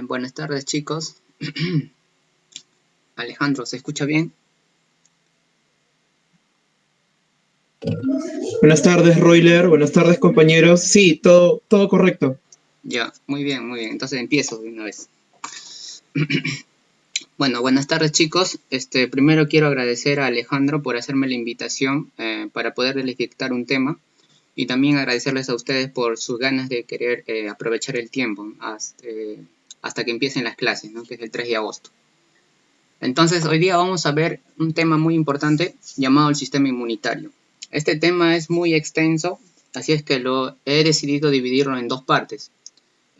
Buenas tardes, chicos. Alejandro, ¿se escucha bien? Buenas tardes, Royler. Buenas tardes, compañeros. Sí, todo correcto. Ya, muy bien, muy bien. Entonces empiezo de una vez. Bueno, buenas tardes, chicos. Primero quiero agradecer a Alejandro por hacerme la invitación para poder dictar un tema y también agradecerles a ustedes por sus ganas de querer aprovechar el tiempo hasta que empiecen las clases, ¿no? Que es el 3 de agosto. Entonces, hoy día vamos a ver un tema muy importante llamado el sistema inmunitario. Este tema es muy extenso, así es que he decidido dividirlo en dos partes.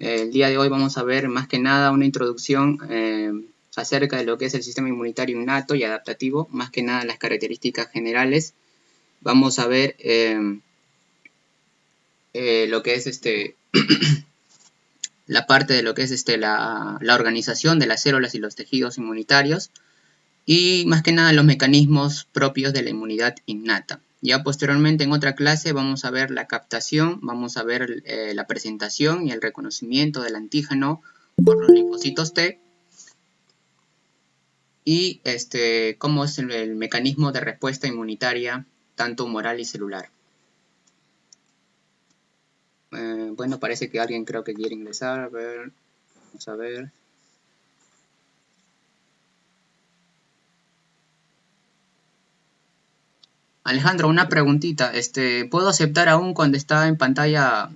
El día de hoy vamos a ver más que nada una introducción acerca de lo que es el sistema inmunitario innato y adaptativo, más que nada las características generales. Vamos a ver lo que es la parte de lo que es la organización de las células y los tejidos inmunitarios y más que nada los mecanismos propios de la inmunidad innata. Ya posteriormente en otra clase vamos a ver la captación, vamos a ver la presentación y el reconocimiento del antígeno por los linfocitos T y cómo es el mecanismo de respuesta inmunitaria tanto humoral y celular. Bueno, parece que alguien creo que quiere ingresar. A ver, vamos a ver. Alejandro, una preguntita. ¿Puedo aceptar aún cuando está en pantalla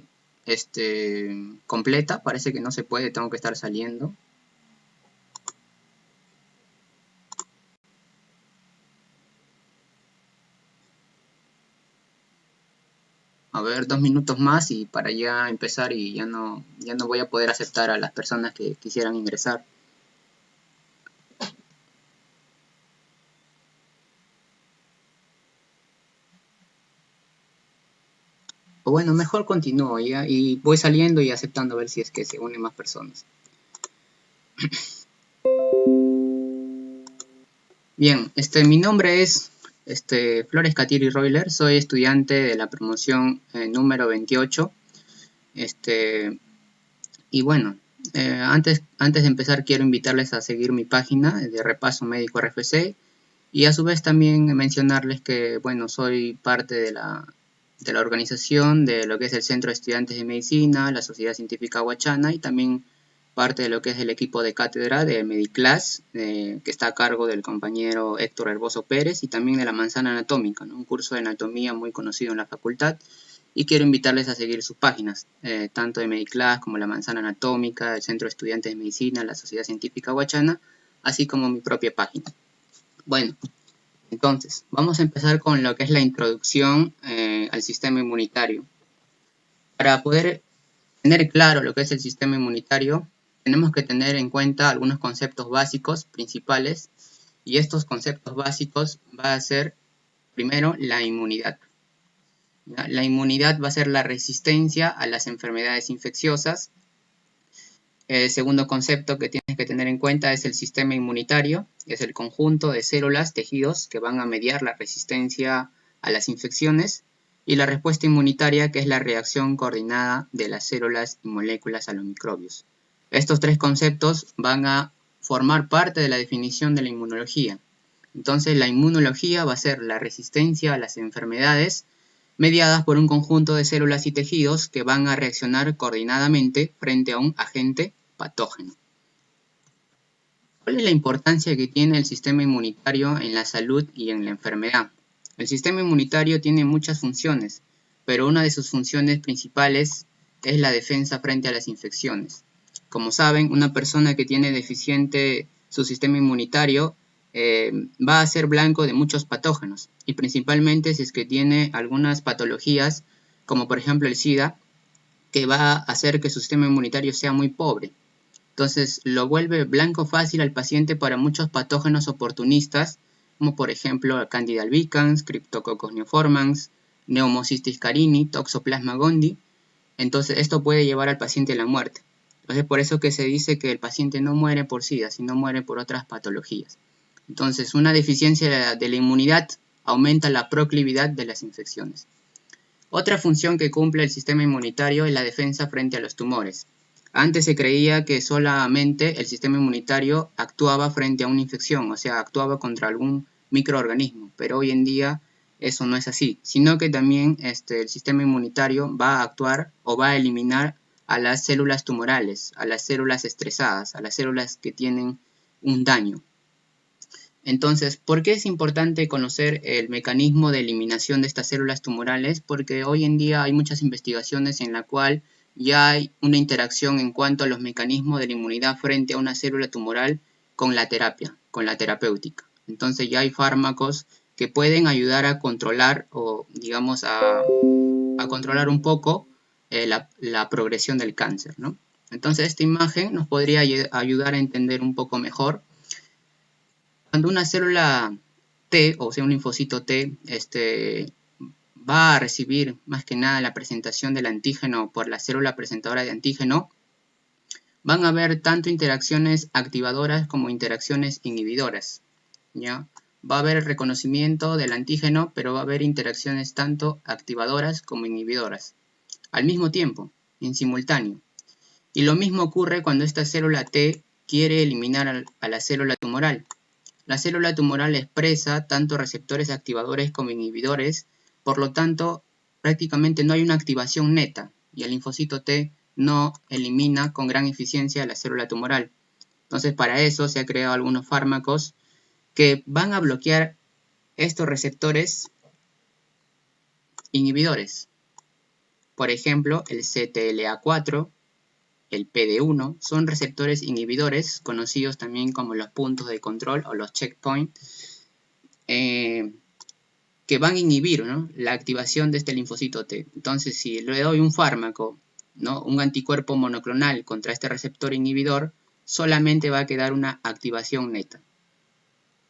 completa? Parece que no se puede, tengo que estar saliendo. A ver, 2 minutos más y para ya empezar y ya no voy a poder aceptar a las personas que quisieran ingresar. O bueno, mejor continúo ya y voy saliendo y aceptando a ver si es que se unen más personas. Bien, mi nombre es Flores Catiri Royler, soy estudiante de la promoción número 28. Y bueno, antes de empezar quiero invitarles a seguir mi página de Repaso Médico RFC y a su vez también mencionarles que, bueno, soy parte de la organización de lo que es el Centro de Estudiantes de Medicina, la Sociedad Científica Huachana y también parte de lo que es el equipo de cátedra de Mediclass, que está a cargo del compañero Héctor Herboso Pérez y también de la Manzana Anatómica, ¿no? Un curso de anatomía muy conocido en la facultad. Y quiero invitarles a seguir sus páginas, tanto de Mediclass como la Manzana Anatómica, el Centro de Estudiantes de Medicina, la Sociedad Científica Huachana, así como mi propia página. Bueno, entonces, vamos a empezar con lo que es la introducción al sistema inmunitario. Para poder tener claro lo que es el sistema inmunitario, tenemos que tener en cuenta algunos conceptos básicos, principales, y estos conceptos básicos va a ser, primero, la inmunidad. La inmunidad va a ser la resistencia a las enfermedades infecciosas. El segundo concepto que tienes que tener en cuenta es el sistema inmunitario, que es el conjunto de células, tejidos que van a mediar la resistencia a las infecciones, y la respuesta inmunitaria, que es la reacción coordinada de las células y moléculas a los microbios. Estos tres conceptos van a formar parte de la definición de la inmunología. Entonces, la inmunología va a ser la resistencia a las enfermedades mediadas por un conjunto de células y tejidos que van a reaccionar coordinadamente frente a un agente patógeno. ¿Cuál es la importancia que tiene el sistema inmunitario en la salud y en la enfermedad? El sistema inmunitario tiene muchas funciones, pero una de sus funciones principales es la defensa frente a las infecciones. Como saben, una persona que tiene deficiente su sistema inmunitario va a ser blanco de muchos patógenos, y principalmente si es que tiene algunas patologías, como por ejemplo el SIDA, que va a hacer que su sistema inmunitario sea muy pobre. Entonces lo vuelve blanco fácil al paciente para muchos patógenos oportunistas, como por ejemplo Candida albicans, Cryptococcus neoformans, Pneumocystis carini, Toxoplasma gondii. Entonces esto puede llevar al paciente a la muerte. Entonces por eso que se dice que el paciente no muere por SIDA, sino muere por otras patologías. Entonces una deficiencia de la inmunidad aumenta la proclividad de las infecciones. Otra función que cumple el sistema inmunitario es la defensa frente a los tumores. Antes se creía que solamente el sistema inmunitario actuaba frente a una infección, o sea, actuaba contra algún microorganismo, pero hoy en día eso no es así, sino que también el sistema inmunitario va a actuar o va a eliminar a las células tumorales, a las células estresadas, a las células que tienen un daño. Entonces, ¿por qué es importante conocer el mecanismo de eliminación de estas células tumorales? Porque hoy en día hay muchas investigaciones en la cual ya hay una interacción en cuanto a los mecanismos de la inmunidad frente a una célula tumoral con la terapia, con la terapéutica. Entonces ya hay fármacos que pueden ayudar a controlar o digamos a controlar un poco la progresión del cáncer, ¿no? Entonces esta imagen nos podría ayudar a entender un poco mejor cuando una célula T, o sea un linfocito T, va a recibir más que nada la presentación del antígeno por la célula presentadora de antígeno, van a haber tanto interacciones activadoras como interacciones inhibidoras, ¿ya? Va a haber reconocimiento del antígeno, pero va a haber interacciones tanto activadoras como inhibidoras, al mismo tiempo, en simultáneo. Y lo mismo ocurre cuando esta célula T quiere eliminar a la célula tumoral. La célula tumoral expresa tanto receptores activadores como inhibidores, por lo tanto, prácticamente no hay una activación neta y el linfocito T no elimina con gran eficiencia la célula tumoral. Entonces, para eso se han creado algunos fármacos que van a bloquear estos receptores inhibidores. Por ejemplo, el CTLA4, el PD1, son receptores inhibidores, conocidos también como los puntos de control o los checkpoints, que van a inhibir, ¿no?, la activación de este linfocito T. Entonces, si le doy un fármaco, ¿no?, un anticuerpo monoclonal contra este receptor inhibidor, solamente va a quedar una activación neta.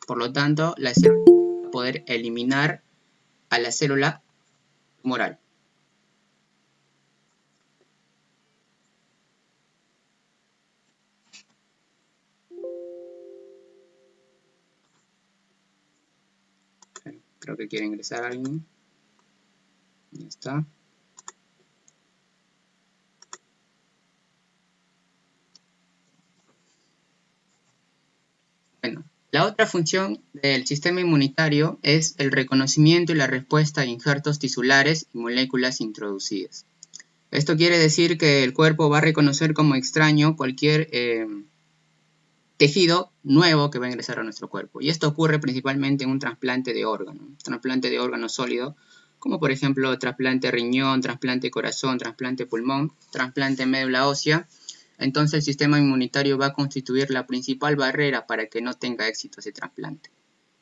Por lo tanto, la célula va a poder eliminar a la célula tumoral. Creo que quiere ingresar alguien. Ya está. Bueno, la otra función del sistema inmunitario es el reconocimiento y la respuesta a injertos tisulares y moléculas introducidas. Esto quiere decir que el cuerpo va a reconocer como extraño cualquier tejido nuevo que va a ingresar a nuestro cuerpo. Y esto ocurre principalmente en un trasplante de órgano sólido, como por ejemplo trasplante riñón, trasplante corazón, trasplante pulmón, trasplante médula ósea. Entonces el sistema inmunitario va a constituir la principal barrera para que no tenga éxito ese trasplante.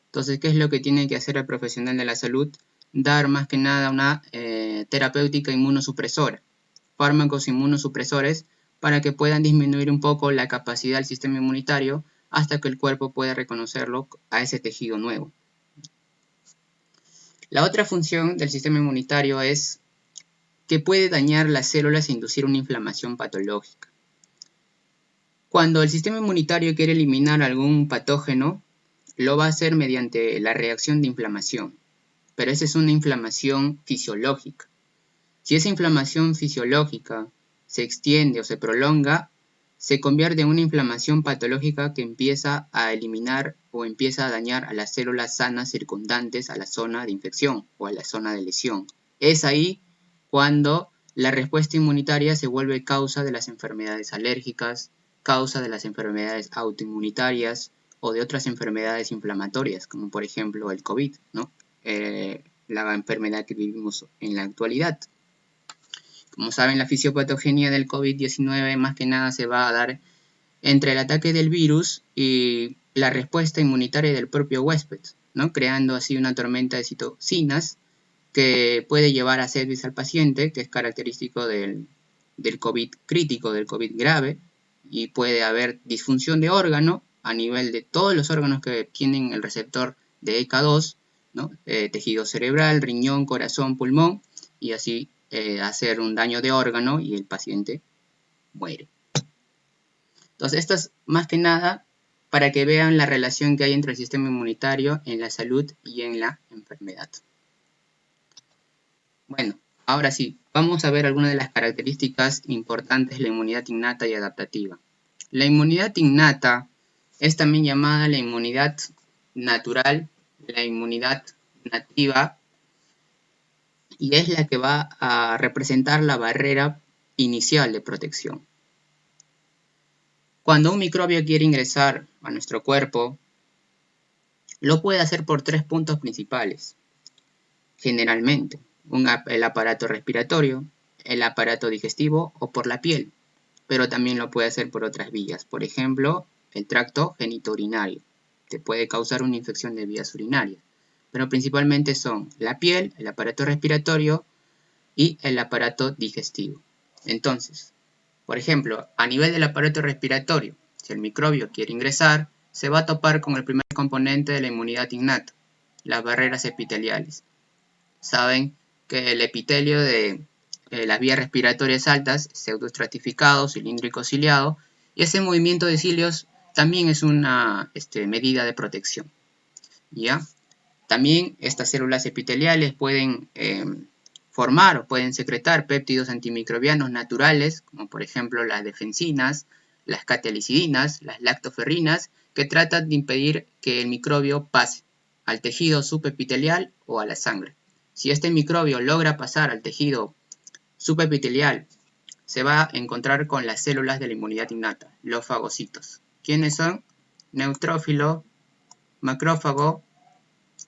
Entonces, ¿qué es lo que tiene que hacer el profesional de la salud? Dar más que nada una terapéutica inmunosupresora, fármacos inmunosupresores, para que puedan disminuir un poco la capacidad del sistema inmunitario hasta que el cuerpo pueda reconocerlo a ese tejido nuevo. La otra función del sistema inmunitario es que puede dañar las células e inducir una inflamación patológica. Cuando el sistema inmunitario quiere eliminar algún patógeno, lo va a hacer mediante la reacción de inflamación, pero esa es una inflamación fisiológica. Si esa inflamación fisiológica se extiende o se prolonga, se convierte en una inflamación patológica que empieza a eliminar o empieza a dañar a las células sanas circundantes a la zona de infección o a la zona de lesión. Es ahí cuando la respuesta inmunitaria se vuelve causa de las enfermedades alérgicas, causa de las enfermedades autoinmunitarias o de otras enfermedades inflamatorias, como por ejemplo el COVID, ¿no? La enfermedad que vivimos en la actualidad. Como saben, la fisiopatogenia del COVID-19 más que nada se va a dar entre el ataque del virus y la respuesta inmunitaria del propio huésped, ¿no?, creando así una tormenta de citocinas que puede llevar a sepsis al paciente, que es característico del COVID crítico, del COVID grave, y puede haber disfunción de órgano a nivel de todos los órganos que tienen el receptor de ECA2, ¿no?, tejido cerebral, riñón, corazón, pulmón, y así hacer un daño de órgano y el paciente muere. Entonces, esto es más que nada para que vean la relación que hay entre el sistema inmunitario en la salud y en la enfermedad. Bueno, Ahora sí, vamos a ver algunas de las características importantes de la inmunidad innata y adaptativa. La inmunidad innata es también llamada la inmunidad natural, la inmunidad nativa, y es la que va a representar la barrera inicial de protección. Cuando un microbio quiere ingresar a nuestro cuerpo, lo puede hacer por 3 puntos principales. Generalmente, el aparato respiratorio, el aparato digestivo o por la piel, pero también lo puede hacer por otras vías. Por ejemplo, el tracto genitourinario, que puede causar una infección de vías urinarias, pero principalmente son la piel, el aparato respiratorio y el aparato digestivo. Entonces, por ejemplo, a nivel del aparato respiratorio, si el microbio quiere ingresar, se va a topar con el primer componente de la inmunidad innata, las barreras epiteliales. Saben que el epitelio de las vías respiratorias altas es pseudoestratificado, cilíndrico ciliado, y ese movimiento de cilios también es una medida de protección. ¿Ya? También estas células epiteliales pueden formar o pueden secretar péptidos antimicrobianos naturales, como por ejemplo las defensinas, las catalicidinas, las lactoferrinas, que tratan de impedir que el microbio pase al tejido subepitelial o a la sangre. Si este microbio logra pasar al tejido subepitelial, se va a encontrar con las células de la inmunidad innata, los fagocitos. ¿Quiénes son? Neutrófilo, macrófago,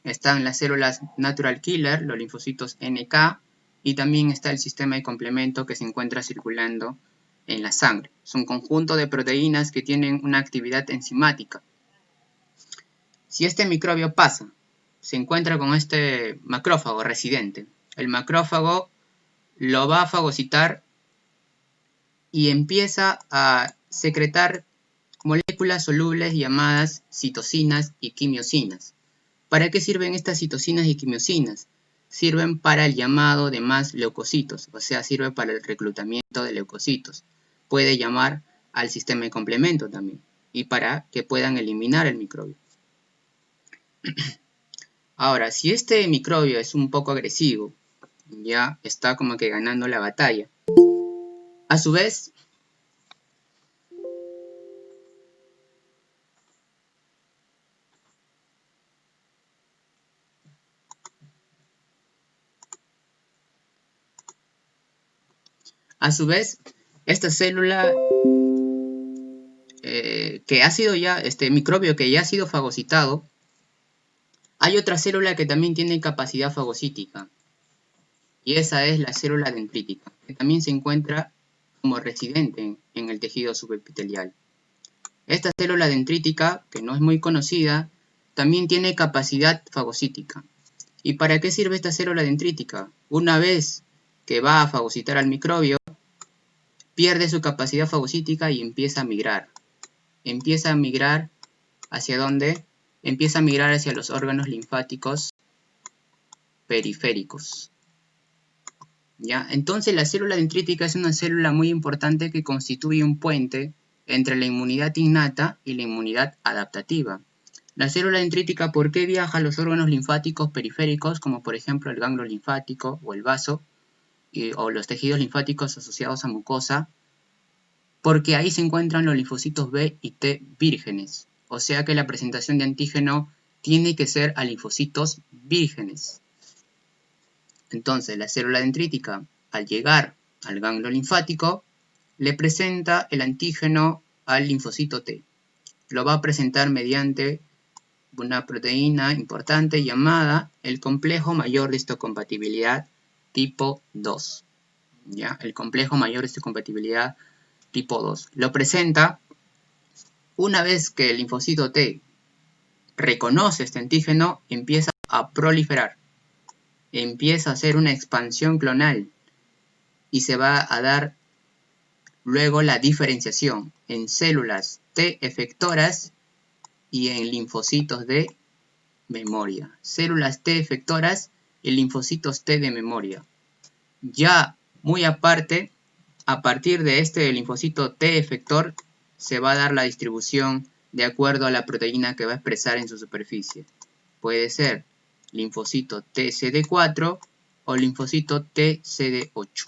están las células natural killer, los linfocitos NK, y también está el sistema de complemento que se encuentra circulando en la sangre. Es un conjunto de proteínas que tienen una actividad enzimática. Si este microbio pasa, se encuentra con este macrófago residente. El macrófago lo va a fagocitar y empieza a secretar moléculas solubles llamadas citocinas y quimiosinas. ¿Para qué sirven estas citocinas y quimiosinas? Sirven para el llamado de más leucocitos, o sea, sirve para el reclutamiento de leucocitos. Puede llamar al sistema de complemento también, y para que puedan eliminar el microbio. Ahora, si este microbio es un poco agresivo, ya está como que ganando la batalla. A su vez, esta célula que ha sido ya, este microbio que ya ha sido fagocitado, hay otra célula que también tiene capacidad fagocítica, y esa es la célula dendrítica, que también se encuentra como residente en el tejido subepitelial. Esta célula dendrítica, que no es muy conocida, también tiene capacidad fagocítica. ¿Y para qué sirve esta célula dendrítica? Una vez que va a fagocitar al microbio, pierde su capacidad fagocítica y empieza a migrar. Empieza a migrar ¿hacia dónde? Empieza a migrar hacia los órganos linfáticos periféricos. ¿Ya? Entonces la célula dendrítica es una célula muy importante que constituye un puente entre la inmunidad innata y la inmunidad adaptativa. La célula dendrítica, ¿por qué viaja a los órganos linfáticos periféricos, como por ejemplo el ganglio linfático o el vaso, o los tejidos linfáticos asociados a mucosa? Porque ahí se encuentran los linfocitos B y T vírgenes, o sea que la presentación de antígeno tiene que ser a linfocitos vírgenes. Entonces, la célula dendrítica, al llegar al ganglio linfático, le presenta el antígeno al linfocito T. Lo va a presentar mediante una proteína importante llamada el complejo mayor de histocompatibilidad tipo 2. ¿Ya? El complejo mayor de histocompatibilidad tipo 2. Lo presenta una vez que el linfocito T reconoce este antígeno, empieza a proliferar. Empieza a hacer una expansión clonal y se va a dar luego la diferenciación en células T efectoras y en linfocitos de memoria. Células T efectoras y linfocitos T de memoria. Ya muy aparte, a partir de este linfocito T efector, se va a dar la distribución de acuerdo a la proteína que va a expresar en su superficie. Puede ser linfocito TCD4 o linfocito TCD8.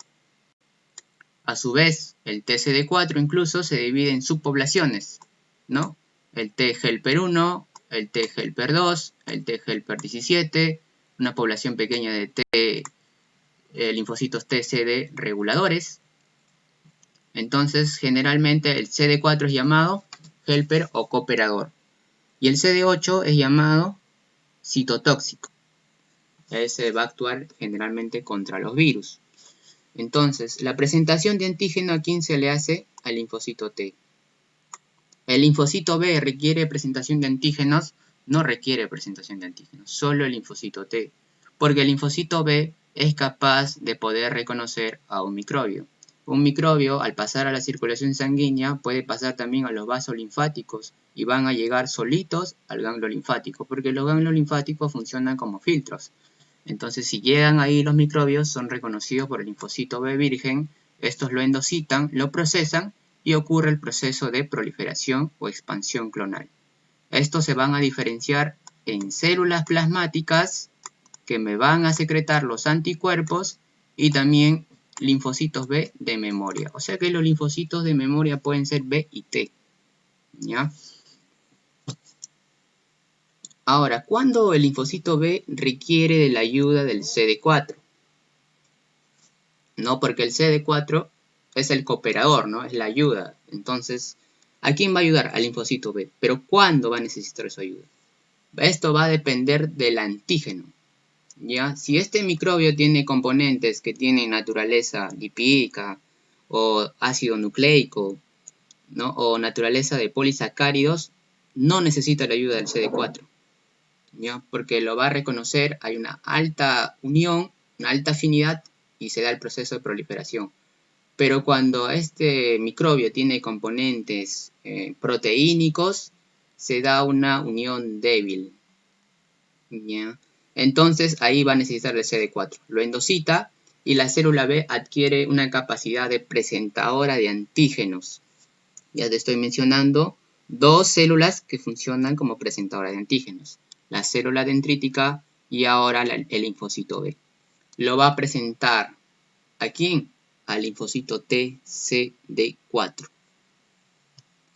A su vez, el TCD4 incluso se divide en subpoblaciones, ¿no? El T helper 1, el T helper 2, el T helper 17, una población pequeña de linfocitos TCD reguladores. Entonces, generalmente el CD4 es llamado helper o cooperador. Y el CD8 es llamado citotóxico. Ese va a actuar generalmente contra los virus. Entonces, la presentación de antígeno, ¿a quién se le hace? Al linfocito T. El linfocito B requiere presentación de antígenos, no requiere presentación de antígenos, solo el linfocito T, porque el linfocito B es capaz de poder reconocer a un microbio. Un microbio, al pasar a la circulación sanguínea, puede pasar también a los vasos linfáticos y van a llegar solitos al ganglio linfático, porque los ganglios linfáticos funcionan como filtros. Entonces, si llegan ahí los microbios, son reconocidos por el linfocito B virgen, estos lo endocitan, lo procesan y ocurre el proceso de proliferación o expansión clonal. Estos se van a diferenciar en células plasmáticas que me van a secretar los anticuerpos y también linfocitos B de memoria. O sea que los linfocitos de memoria pueden ser B y T. ¿Ya? Ahora, ¿cuándo el linfocito B requiere de la ayuda del CD4? No, porque el CD4 es el cooperador, ¿no? Es la ayuda. Entonces, ¿a quién va a ayudar? Al linfocito B. Pero ¿cuándo va a necesitar su ayuda? Esto va a depender del antígeno. ¿Ya? Si este microbio tiene componentes que tienen naturaleza lipídica o ácido nucleico, ¿no? O naturaleza de polisacáridos, no necesita la ayuda del CD4. ¿Ya? Porque lo va a reconocer, hay una alta unión, una alta afinidad y se da el proceso de proliferación. Pero cuando este microbio tiene componentes proteínicos, se da una unión débil. ¿Ya? Entonces ahí va a necesitar el CD4. Lo endocita y la célula B adquiere una capacidad de presentadora de antígenos. Ya te estoy mencionando dos células que funcionan como presentadoras de antígenos. La célula dendrítica y ahora el linfocito B. Lo va a presentar ¿a quién? Al linfocito TCD4.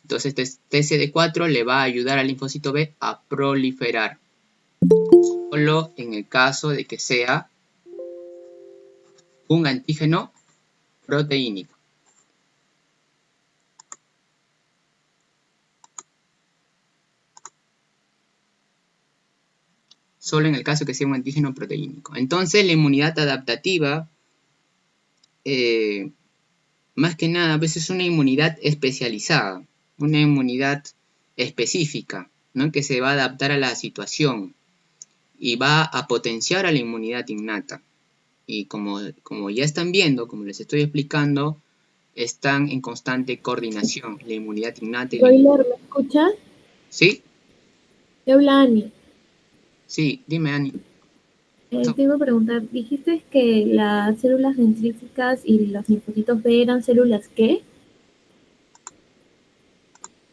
Entonces TCD4 le va a ayudar al linfocito B a proliferar. Solo en el caso de que sea un antígeno proteínico. Solo en el caso que sea un antígeno proteínico. Entonces la inmunidad adaptativa, más que nada, a veces es una inmunidad especializada, una inmunidad específica, ¿no? Que se va a adaptar a la situación y va a potenciar a la inmunidad innata. Y como ya están viendo, como les estoy explicando, están en constante coordinación, la inmunidad innata y la Broiler, ¿me escuchas? ¿Sí? Te habla Ani. Sí, dime, Ani. Te iba a preguntar, dijiste que las células dendríticas y los linfocitos B eran células ¿qué?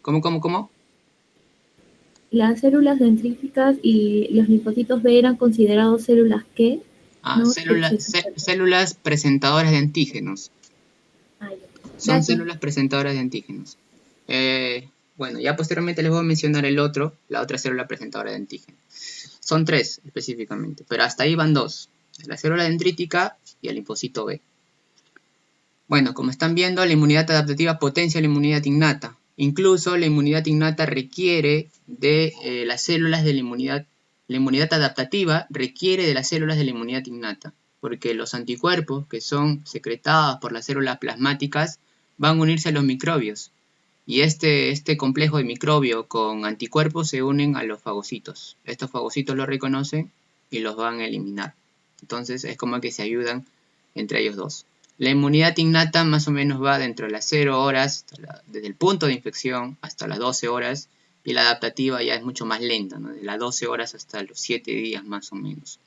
¿Cómo? Las células dendríticas y los linfocitos B eran considerados células ¿qué? No Células presentadoras de antígenos. Ya. Son células presentadoras de antígenos. Bueno, ya posteriormente les voy a mencionar la otra célula presentadora de antígenos. Son tres específicamente, pero hasta ahí van dos. La célula dendrítica y el linfocito B. Bueno, como están viendo, la inmunidad adaptativa potencia la inmunidad innata. Incluso la inmunidad innata requiere de las células de la inmunidad. La inmunidad adaptativa requiere de las células de la inmunidad innata, porque los anticuerpos que son secretados por las células plasmáticas van a unirse a los microbios. Y este complejo de microbio con anticuerpos se unen a los fagocitos. Estos fagocitos los reconocen y los van a eliminar. Entonces es como que se ayudan entre ellos dos. La inmunidad innata más o menos va dentro de las 0 horas, desde el punto de infección hasta las 12 horas, y la adaptativa ya es mucho más lenta, ¿no? De las 12 horas hasta los 7 días más o menos.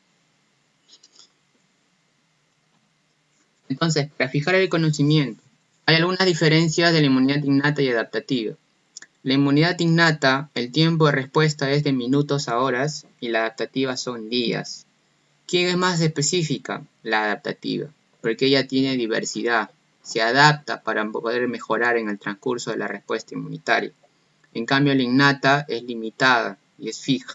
Entonces, para fijar el conocimiento, hay algunas diferencias de la inmunidad innata y adaptativa. La inmunidad innata, el tiempo de respuesta es de minutos a horas y la adaptativa son días. ¿Quién es más específica? La adaptativa, porque ella tiene diversidad, se adapta para poder mejorar en el transcurso de la respuesta inmunitaria. En cambio, la innata es limitada y es fija.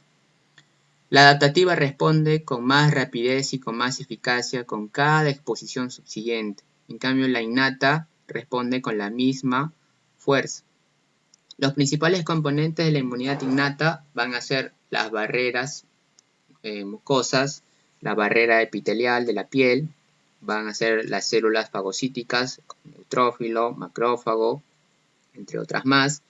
La adaptativa responde con más rapidez y con más eficacia con cada exposición subsiguiente. En cambio, la innata responde con la misma fuerza. Los principales componentes de la inmunidad innata van a ser las barreras mucosas, la barrera epitelial de la piel, van a ser las células fagocíticas, neutrófilo, macrófago, entre otras más,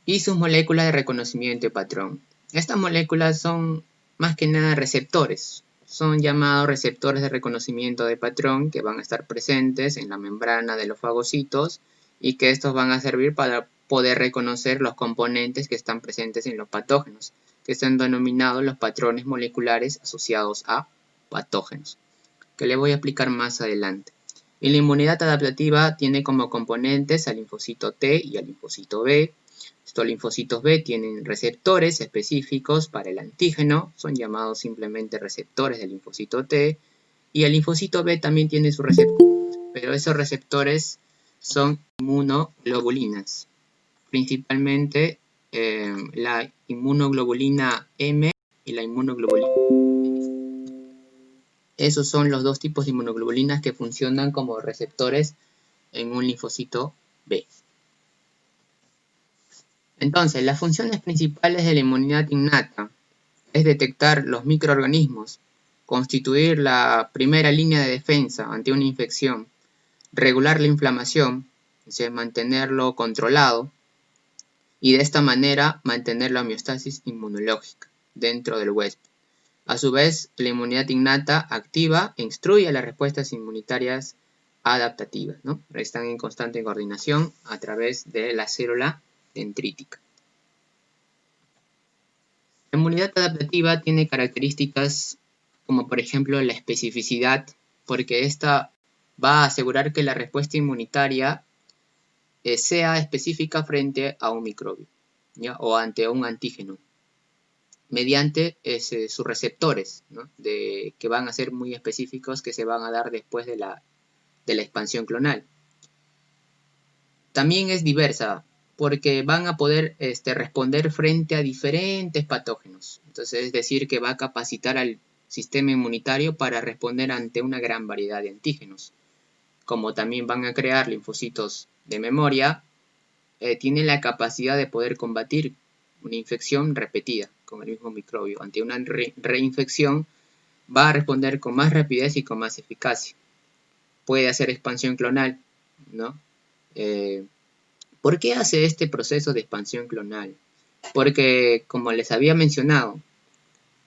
y sus moléculas de reconocimiento de patrón. Estas moléculas son más que nada receptores, son llamados receptores de reconocimiento de patrón que van a estar presentes en la membrana de los fagocitos y que estos van a servir para poder reconocer los componentes que están presentes en los patógenos, que son denominados los patrones moleculares asociados a patógenos, que le voy a explicar más adelante. Y la inmunidad adaptativa tiene como componentes al linfocito T y al linfocito B. Estos linfocitos B tienen receptores específicos para el antígeno, son llamados simplemente receptores del linfocito T, y el linfocito B también tiene su receptor, pero esos receptores son inmunoglobulinas, principalmente la inmunoglobulina M y la inmunoglobulina B. Esos son los dos tipos de inmunoglobulinas que funcionan como receptores en un linfocito B. Entonces, las funciones principales de la inmunidad innata es detectar los microorganismos, constituir la primera línea de defensa ante una infección, regular la inflamación, es decir, mantenerlo controlado, y de esta manera mantener la homeostasis inmunológica dentro del huésped. A su vez, la inmunidad innata activa e instruye a las respuestas inmunitarias adaptativas, ¿no? Están en constante coordinación a través de la célula dendrítica. La inmunidad adaptativa tiene características como por ejemplo la especificidad, porque esta va a asegurar que la respuesta inmunitaria sea específica frente a un microbio, ¿ya? O ante un antígeno, mediante sus receptores, ¿no? Que van a ser muy específicos, que se van a dar después de la expansión clonal. También es diversa, porque van a poder responder frente a diferentes patógenos. Entonces, es decir, que va a capacitar al sistema inmunitario para responder ante una gran variedad de antígenos. Como también van a crear linfocitos de memoria, tiene la capacidad de poder combatir una infección repetida con el mismo microbio. Ante una reinfección va a responder con más rapidez y con más eficacia. Puede hacer expansión clonal, ¿no? ¿Por qué hace este proceso de expansión clonal? Porque, como les había mencionado,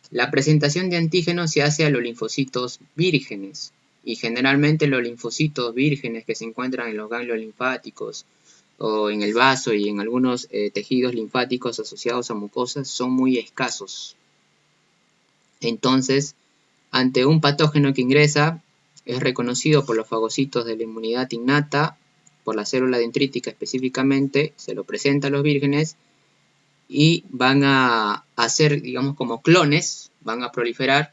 la presentación de antígenos se hace a los linfocitos vírgenes, y generalmente los linfocitos vírgenes que se encuentran en los ganglios linfáticos o en el vaso y en algunos tejidos linfáticos asociados a mucosas son muy escasos. Entonces, ante un patógeno que ingresa, es reconocido por los fagocitos de la inmunidad innata, por la célula dendrítica específicamente, se lo presenta a los vírgenes y van a hacer, digamos, como clones, van a proliferar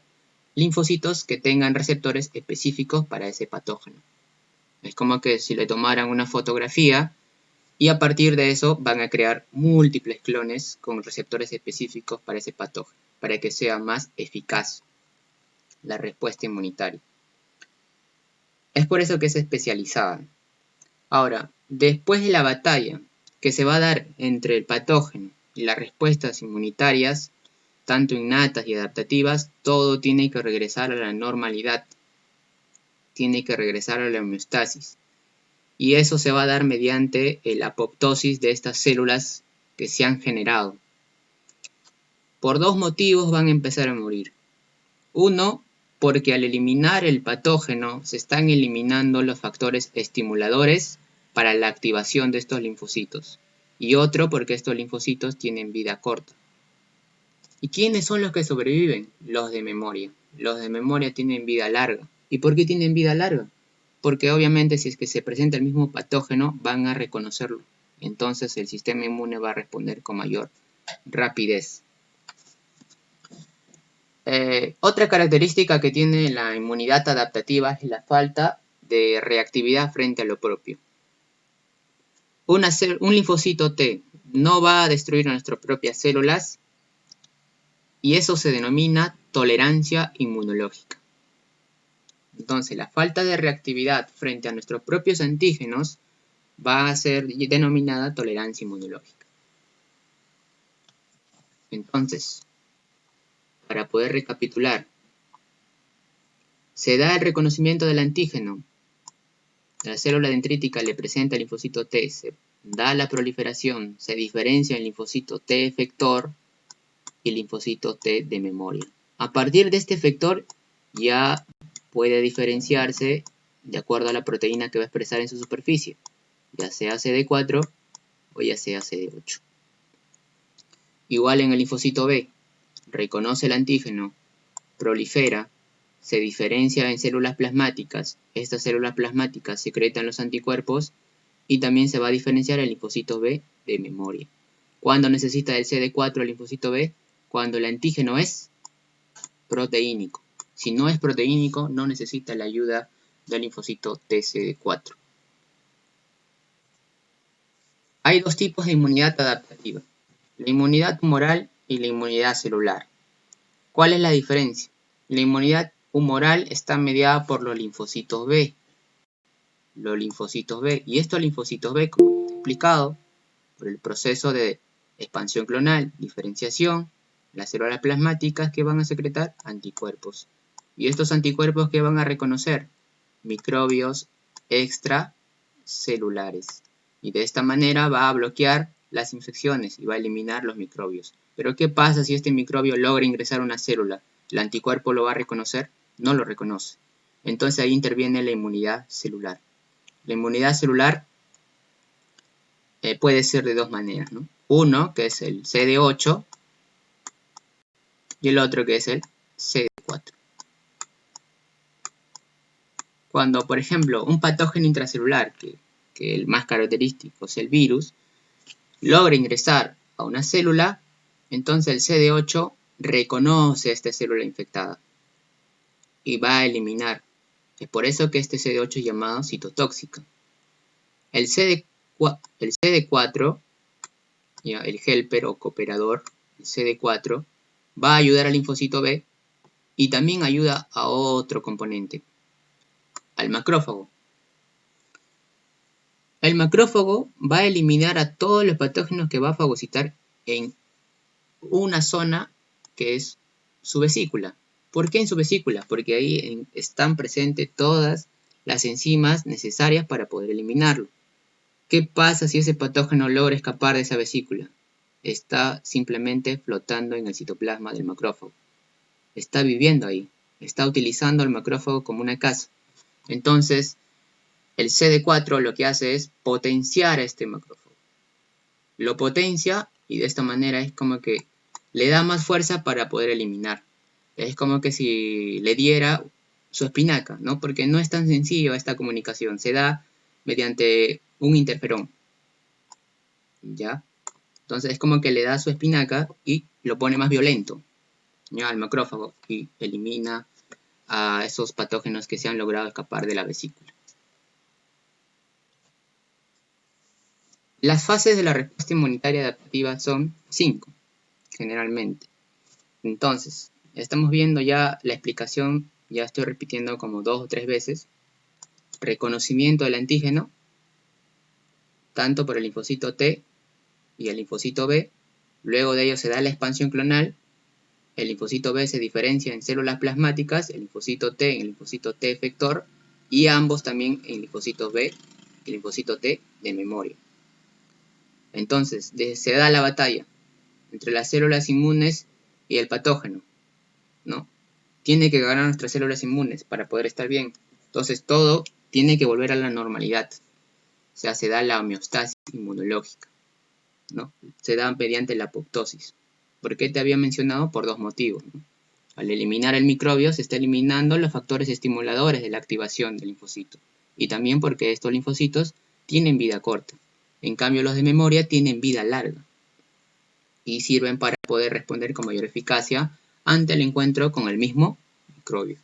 linfocitos que tengan receptores específicos para ese patógeno. Es como que si le tomaran una fotografía y a partir de eso van a crear múltiples clones con receptores específicos para ese patógeno, para que sea más eficaz la respuesta inmunitaria. Es por eso que es especializada. Ahora, después de la batalla que se va a dar entre el patógeno y las respuestas inmunitarias, tanto innatas y adaptativas, todo tiene que regresar a la normalidad, tiene que regresar a la homeostasis. Y eso se va a dar mediante la apoptosis de estas células que se han generado. Por dos motivos van a empezar a morir. Uno, porque al eliminar el patógeno se están eliminando los factores estimuladores para la activación de estos linfocitos. Y otro, porque estos linfocitos tienen vida corta. ¿Y quiénes son los que sobreviven? Los de memoria. Los de memoria tienen vida larga. ¿Y por qué tienen vida larga? Porque obviamente si es que se presenta el mismo patógeno, van a reconocerlo. Entonces el sistema inmune va a responder con mayor rapidez. Otra característica que tiene la inmunidad adaptativa es la falta de reactividad frente a lo propio. Un linfocito T no va a destruir nuestras propias células y eso se denomina tolerancia inmunológica. Entonces, la falta de reactividad frente a nuestros propios antígenos va a ser denominada tolerancia inmunológica. Entonces, para poder recapitular, se da el reconocimiento del antígeno. La célula dendrítica le presenta el linfocito T, se da la proliferación, se diferencia el linfocito T efector y el linfocito T de memoria. A partir de este efector ya puede diferenciarse de acuerdo a la proteína que va a expresar en su superficie, ya sea CD4 o ya sea CD8. Igual en el linfocito B, reconoce el antígeno, prolifera, se diferencia en células plasmáticas, estas células plasmáticas secretan los anticuerpos y también se va a diferenciar el linfocito B de memoria. ¿Cuándo necesita el CD4 el linfocito B? Cuando el antígeno es proteínico. Si no es proteínico, no necesita la ayuda del linfocito TCD4. Hay dos tipos de inmunidad adaptativa, la inmunidad humoral y la inmunidad celular. ¿Cuál es la diferencia? La inmunidad humoral está mediada por los linfocitos B. Y estos linfocitos B, como he explicado, por el proceso de expansión clonal, diferenciación, las células plasmáticas que van a secretar anticuerpos. Y estos anticuerpos que van a reconocer microbios extracelulares. Y de esta manera va a bloquear las infecciones y va a eliminar los microbios. Pero ¿qué pasa si este microbio logra ingresar a una célula? ¿El anticuerpo lo va a reconocer? No lo reconoce. Entonces ahí interviene la inmunidad celular. La inmunidad celular puede ser de dos maneras, ¿no? Uno, que es el CD8, y el otro, que es el CD4. Cuando, por ejemplo, un patógeno intracelular, que el más característico es el virus, logra ingresar a una célula, entonces el CD8 reconoce a esta célula infectada y va a eliminar. Es por eso que este CD8 es llamado citotóxico. El CD4, el helper o cooperador, el CD4, va a ayudar al linfocito B y también ayuda a otro componente, al macrófago. El macrófago va a eliminar a todos los patógenos que va a fagocitar en una zona que es su vesícula. ¿Por qué en su vesícula? Porque ahí están presentes todas las enzimas necesarias para poder eliminarlo. ¿Qué pasa si ese patógeno logra escapar de esa vesícula? Está simplemente flotando en el citoplasma del macrófago. Está viviendo ahí. Está utilizando al macrófago como una casa. Entonces, el CD4 lo que hace es potenciar a este macrófago. Lo potencia y de esta manera es como que le da más fuerza para poder eliminar. Es como que si le diera su espinaca, ¿no? Porque no es tan sencillo esta comunicación. Se da mediante un interferón. ¿Ya? Entonces es como que le da su espinaca y lo pone más violento, ¿ya? Al macrófago y elimina a esos patógenos que se han logrado escapar de la vesícula. Las fases de la respuesta inmunitaria adaptativa son 5, generalmente. Entonces, estamos viendo ya la explicación, ya estoy repitiendo como 2 o 3 veces. Reconocimiento del antígeno, tanto por el linfocito T y el linfocito B. Luego de ello se da la expansión clonal. El linfocito B se diferencia en células plasmáticas, el linfocito T en el linfocito T efector, y ambos también en linfocito B y linfocito T de memoria. Entonces, se da la batalla entre las células inmunes y el patógeno, ¿no? Tiene que ganar nuestras células inmunes para poder estar bien. Entonces, todo tiene que volver a la normalidad. O sea, se da la homeostasis inmunológica, ¿no? Se da mediante la apoptosis. ¿Por qué te había mencionado? Por dos motivos, ¿no? Al eliminar el microbio se está eliminando los factores estimuladores de la activación del linfocito. Y también porque estos linfocitos tienen vida corta. En cambio, los de memoria tienen vida larga. Y sirven para poder responder con mayor eficacia ante el encuentro con el mismo microbio.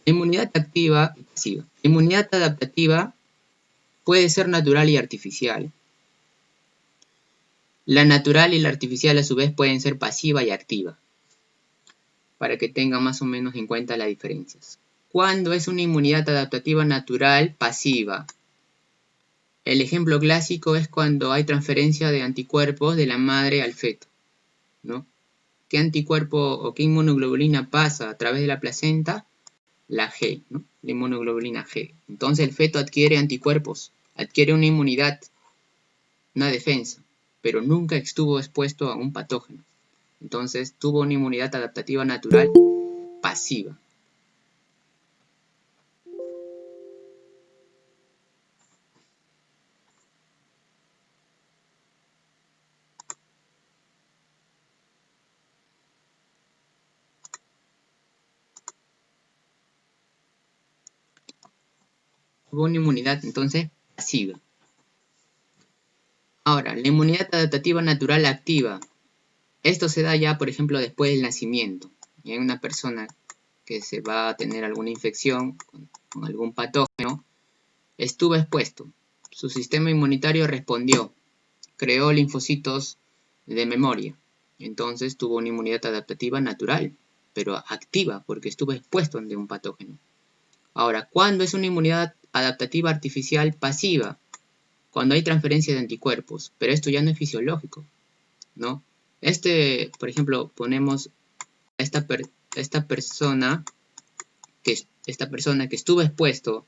Inmunidad activa y pasiva. La inmunidad adaptativa puede ser natural y artificial. La natural y la artificial a su vez pueden ser pasiva y activa, para que tengan más o menos en cuenta las diferencias. ¿Cuándo es una inmunidad adaptativa natural pasiva? El ejemplo clásico es cuando hay transferencia de anticuerpos de la madre al feto, ¿no? ¿Qué anticuerpo o qué inmunoglobulina pasa a través de la placenta? La G, ¿no? La inmunoglobulina G. Entonces el feto adquiere anticuerpos, adquiere una inmunidad, una defensa, pero nunca estuvo expuesto a un patógeno. Entonces tuvo una inmunidad adaptativa natural pasiva. Tuvo una inmunidad entonces pasiva. Ahora, la inmunidad adaptativa natural activa. Esto se da ya, por ejemplo, después del nacimiento. Y hay una persona que se va a tener alguna infección con algún patógeno, estuvo expuesto. Su sistema inmunitario respondió, creó linfocitos de memoria. Entonces tuvo una inmunidad adaptativa natural, pero activa, porque estuvo expuesto ante un patógeno. Ahora, ¿cuándo es una inmunidad adaptativa artificial pasiva? Cuando hay transferencia de anticuerpos, pero esto ya no es fisiológico, ¿no? Por ejemplo, ponemos a esta persona que estuvo expuesto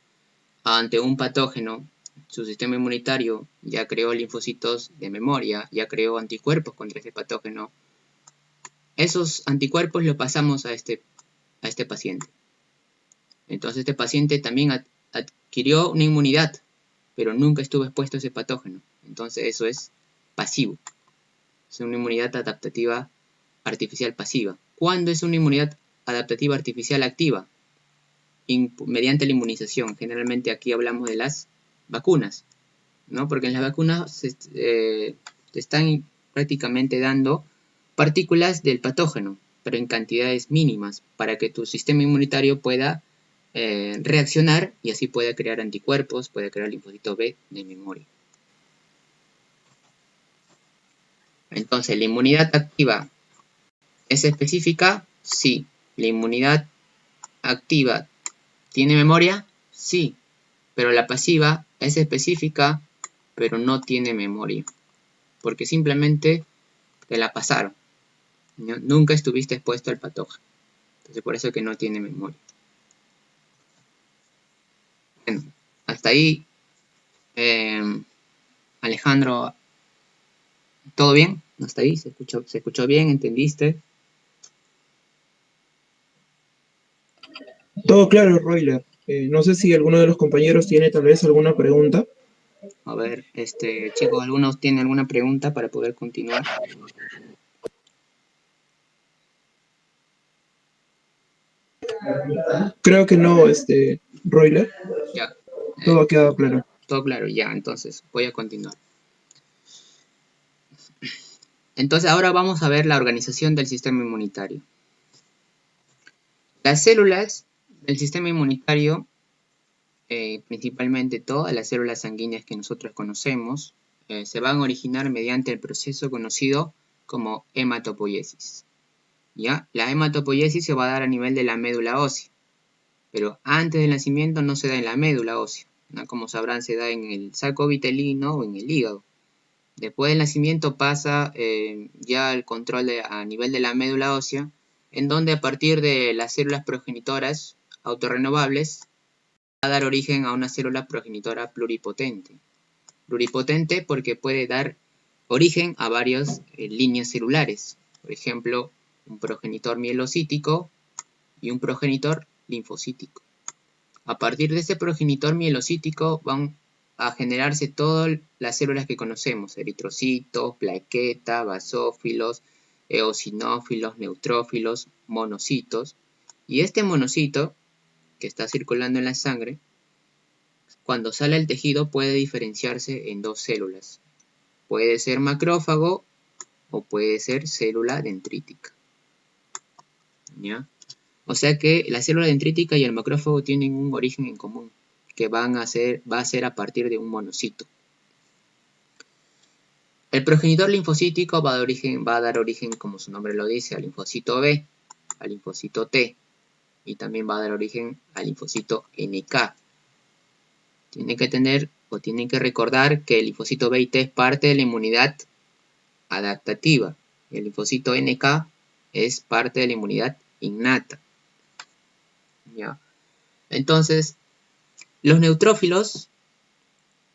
ante un patógeno, su sistema inmunitario ya creó linfocitos de memoria, ya creó anticuerpos contra ese patógeno. Esos anticuerpos los pasamos a este paciente. Entonces este paciente también adquirió una inmunidad, pero nunca estuvo expuesto a ese patógeno. Entonces eso es pasivo. Es una inmunidad adaptativa artificial pasiva. ¿Cuándo es una inmunidad adaptativa artificial activa? Mediante la inmunización. Generalmente aquí hablamos de las vacunas, ¿no? Porque en las vacunas te están prácticamente dando partículas del patógeno, pero en cantidades mínimas, para que tu sistema inmunitario pueda reaccionar y así pueda crear anticuerpos, pueda crear linfocito B de memoria. Entonces, ¿la inmunidad activa es específica? Sí. ¿La inmunidad activa tiene memoria? Sí. Pero la pasiva es específica, pero no tiene memoria. Porque simplemente te la pasaron. ¿No? Nunca estuviste expuesto al patógeno. Entonces, por eso que no tiene memoria. Bueno, hasta ahí, Alejandro, ¿todo bien? ¿Hasta ahí? ¿Se escuchó bien? ¿Entendiste? Todo claro, Royler. No sé si alguno de los compañeros tiene tal vez alguna pregunta. A ver, chicos, ¿algunos tienen alguna pregunta para poder continuar? Creo que no, Royler. Ya. Todo ha quedado claro. Todo claro, ya. Entonces, voy a continuar. Entonces, ahora vamos a ver la organización del sistema inmunitario. Las células del sistema inmunitario, principalmente todas las células sanguíneas que nosotros conocemos, se van a originar mediante el proceso conocido como hematopoiesis. ¿Ya? La hematopoiesis se va a dar a nivel de la médula ósea, pero antes del nacimiento no se da en la médula ósea, ¿no? Como sabrán, se da en el saco vitelino o en el hígado. Después del nacimiento pasa ya al control a nivel de la médula ósea, en donde a partir de las células progenitoras autorrenovables va a dar origen a una célula progenitora pluripotente. Pluripotente porque puede dar origen a varias líneas celulares. Por ejemplo, un progenitor mielocítico y un progenitor linfocítico. A partir de ese progenitor mielocítico van a generarse todas las células que conocemos: eritrocitos, plaquetas, basófilos, eosinófilos, neutrófilos, monocitos. Y este monocito, que está circulando en la sangre, cuando sale al tejido puede diferenciarse en dos células. Puede ser macrófago o puede ser célula dendrítica. ¿Ya? O sea que la célula dendrítica y el macrófago tienen un origen en común, que va a ser a partir de un monocito. El progenitor linfocítico va a dar origen, como su nombre lo dice, al linfocito B, al linfocito T, y también va a dar origen al linfocito NK. Tienen que recordar que el linfocito B y T es parte de la inmunidad adaptativa, y el linfocito NK es parte de la inmunidad innata. ¿Ya? Entonces, los neutrófilos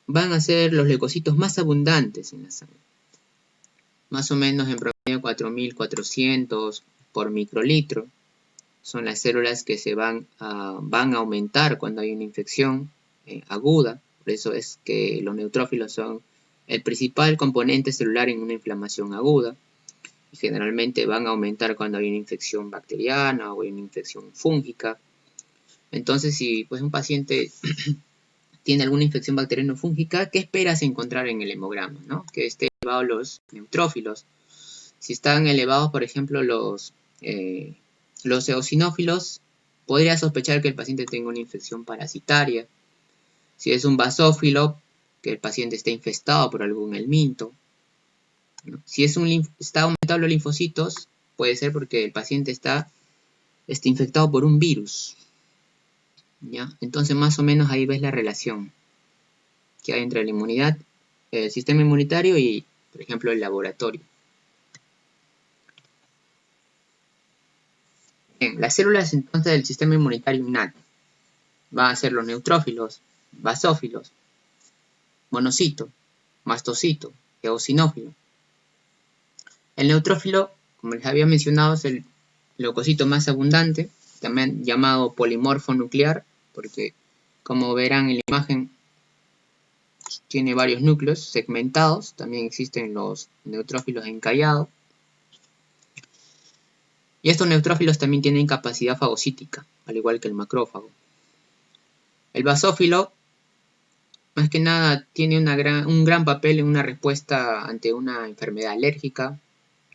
van a ser los leucocitos más abundantes en la sangre. Más o menos en promedio 4.400 por microlitro. Son las células que van a aumentar cuando hay una infección aguda. Por eso es que los neutrófilos son el principal componente celular en una inflamación aguda. Y generalmente van a aumentar cuando hay una infección bacteriana o una infección fúngica. Entonces, si pues, un paciente tiene alguna infección bacteriana o fúngica, ¿qué esperas encontrar en el hemograma? ¿No? Que estén elevados los neutrófilos. Si están elevados, por ejemplo, los eosinófilos, podría sospechar que el paciente tenga una infección parasitaria. Si es un basófilo, que el paciente esté infestado por algún helminto. ¿No? Si está aumentado los linfocitos, puede ser porque el paciente está infectado por un virus. ¿Ya? Entonces, más o menos ahí ves la relación que hay entre la inmunidad, el sistema inmunitario y, por ejemplo, el laboratorio. Bien, las células entonces del sistema inmunitario innato van a ser los neutrófilos, basófilos, monocito, mastocito, eosinófilo. El neutrófilo, como les había mencionado, es el leucocito más abundante, también llamado polimorfo nuclear, porque como verán en la imagen tiene varios núcleos segmentados, también existen los neutrófilos encallados. Y estos neutrófilos también tienen capacidad fagocítica, al igual que el macrófago. El basófilo, más que nada, tiene un gran papel en una respuesta ante una enfermedad alérgica,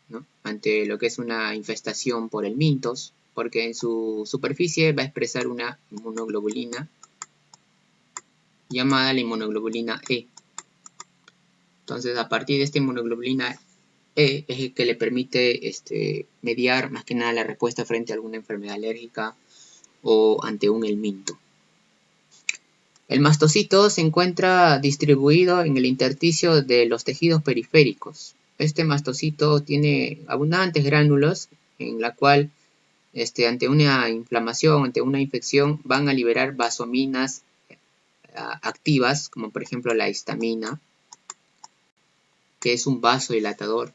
¿no? Ante lo que es una infestación por helmintos, porque en su superficie va a expresar una inmunoglobulina llamada la inmunoglobulina E. Entonces, a partir de esta inmunoglobulina E es el que le permite mediar más que nada la respuesta frente a alguna enfermedad alérgica o ante un helminto. El mastocito se encuentra distribuido en el intersticio de los tejidos periféricos. Este mastocito tiene abundantes gránulos en la cual ante una inflamación, ante una infección, van a liberar vasominas activas, como por ejemplo la histamina, que es un vasodilatador.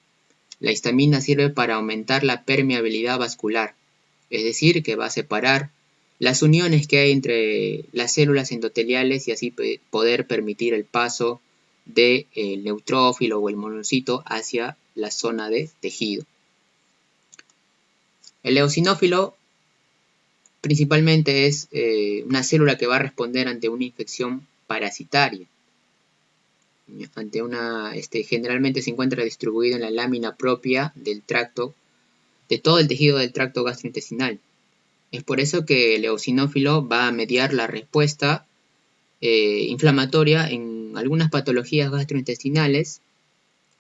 La histamina sirve para aumentar la permeabilidad vascular, es decir, que va a separar las uniones que hay entre las células endoteliales y así poder permitir el paso del neutrófilo o el monocito hacia la zona de tejido. El eosinófilo principalmente es una célula que va a responder ante una infección parasitaria. Generalmente se encuentra distribuido en la lámina propia del tracto, de todo el tejido del tracto gastrointestinal. Es por eso que el eosinófilo va a mediar la respuesta inflamatoria en algunas patologías gastrointestinales,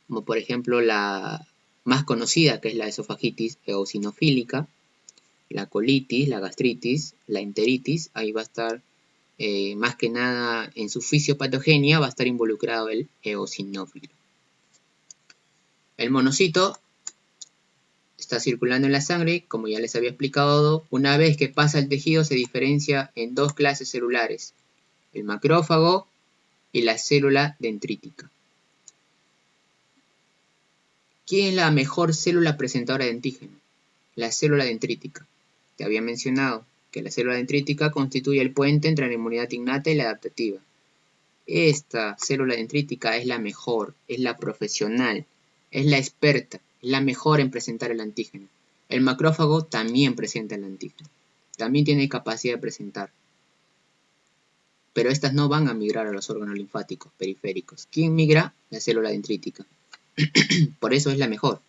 como por ejemplo la más conocida, que es la esofagitis eosinofílica, la colitis, la gastritis, la enteritis. Ahí va a estar, más que nada en su fisiopatogenia, va a estar involucrado el eosinófilo. El monocito está circulando en la sangre, como ya les había explicado. Una vez que pasa el tejido se diferencia en dos clases celulares, el macrófago y la célula dendrítica. ¿Quién es la mejor célula presentadora de antígeno? La célula dendrítica. Te había mencionado que la célula dendrítica constituye el puente entre la inmunidad innata y la adaptativa. Esta célula dendrítica es la mejor, es la profesional, es la experta, es la mejor en presentar el antígeno. El macrófago también presenta el antígeno, también tiene capacidad de presentar. Pero estas no van a migrar a los órganos linfáticos periféricos. ¿Quién migra? La célula dendrítica. Por eso es la mejor.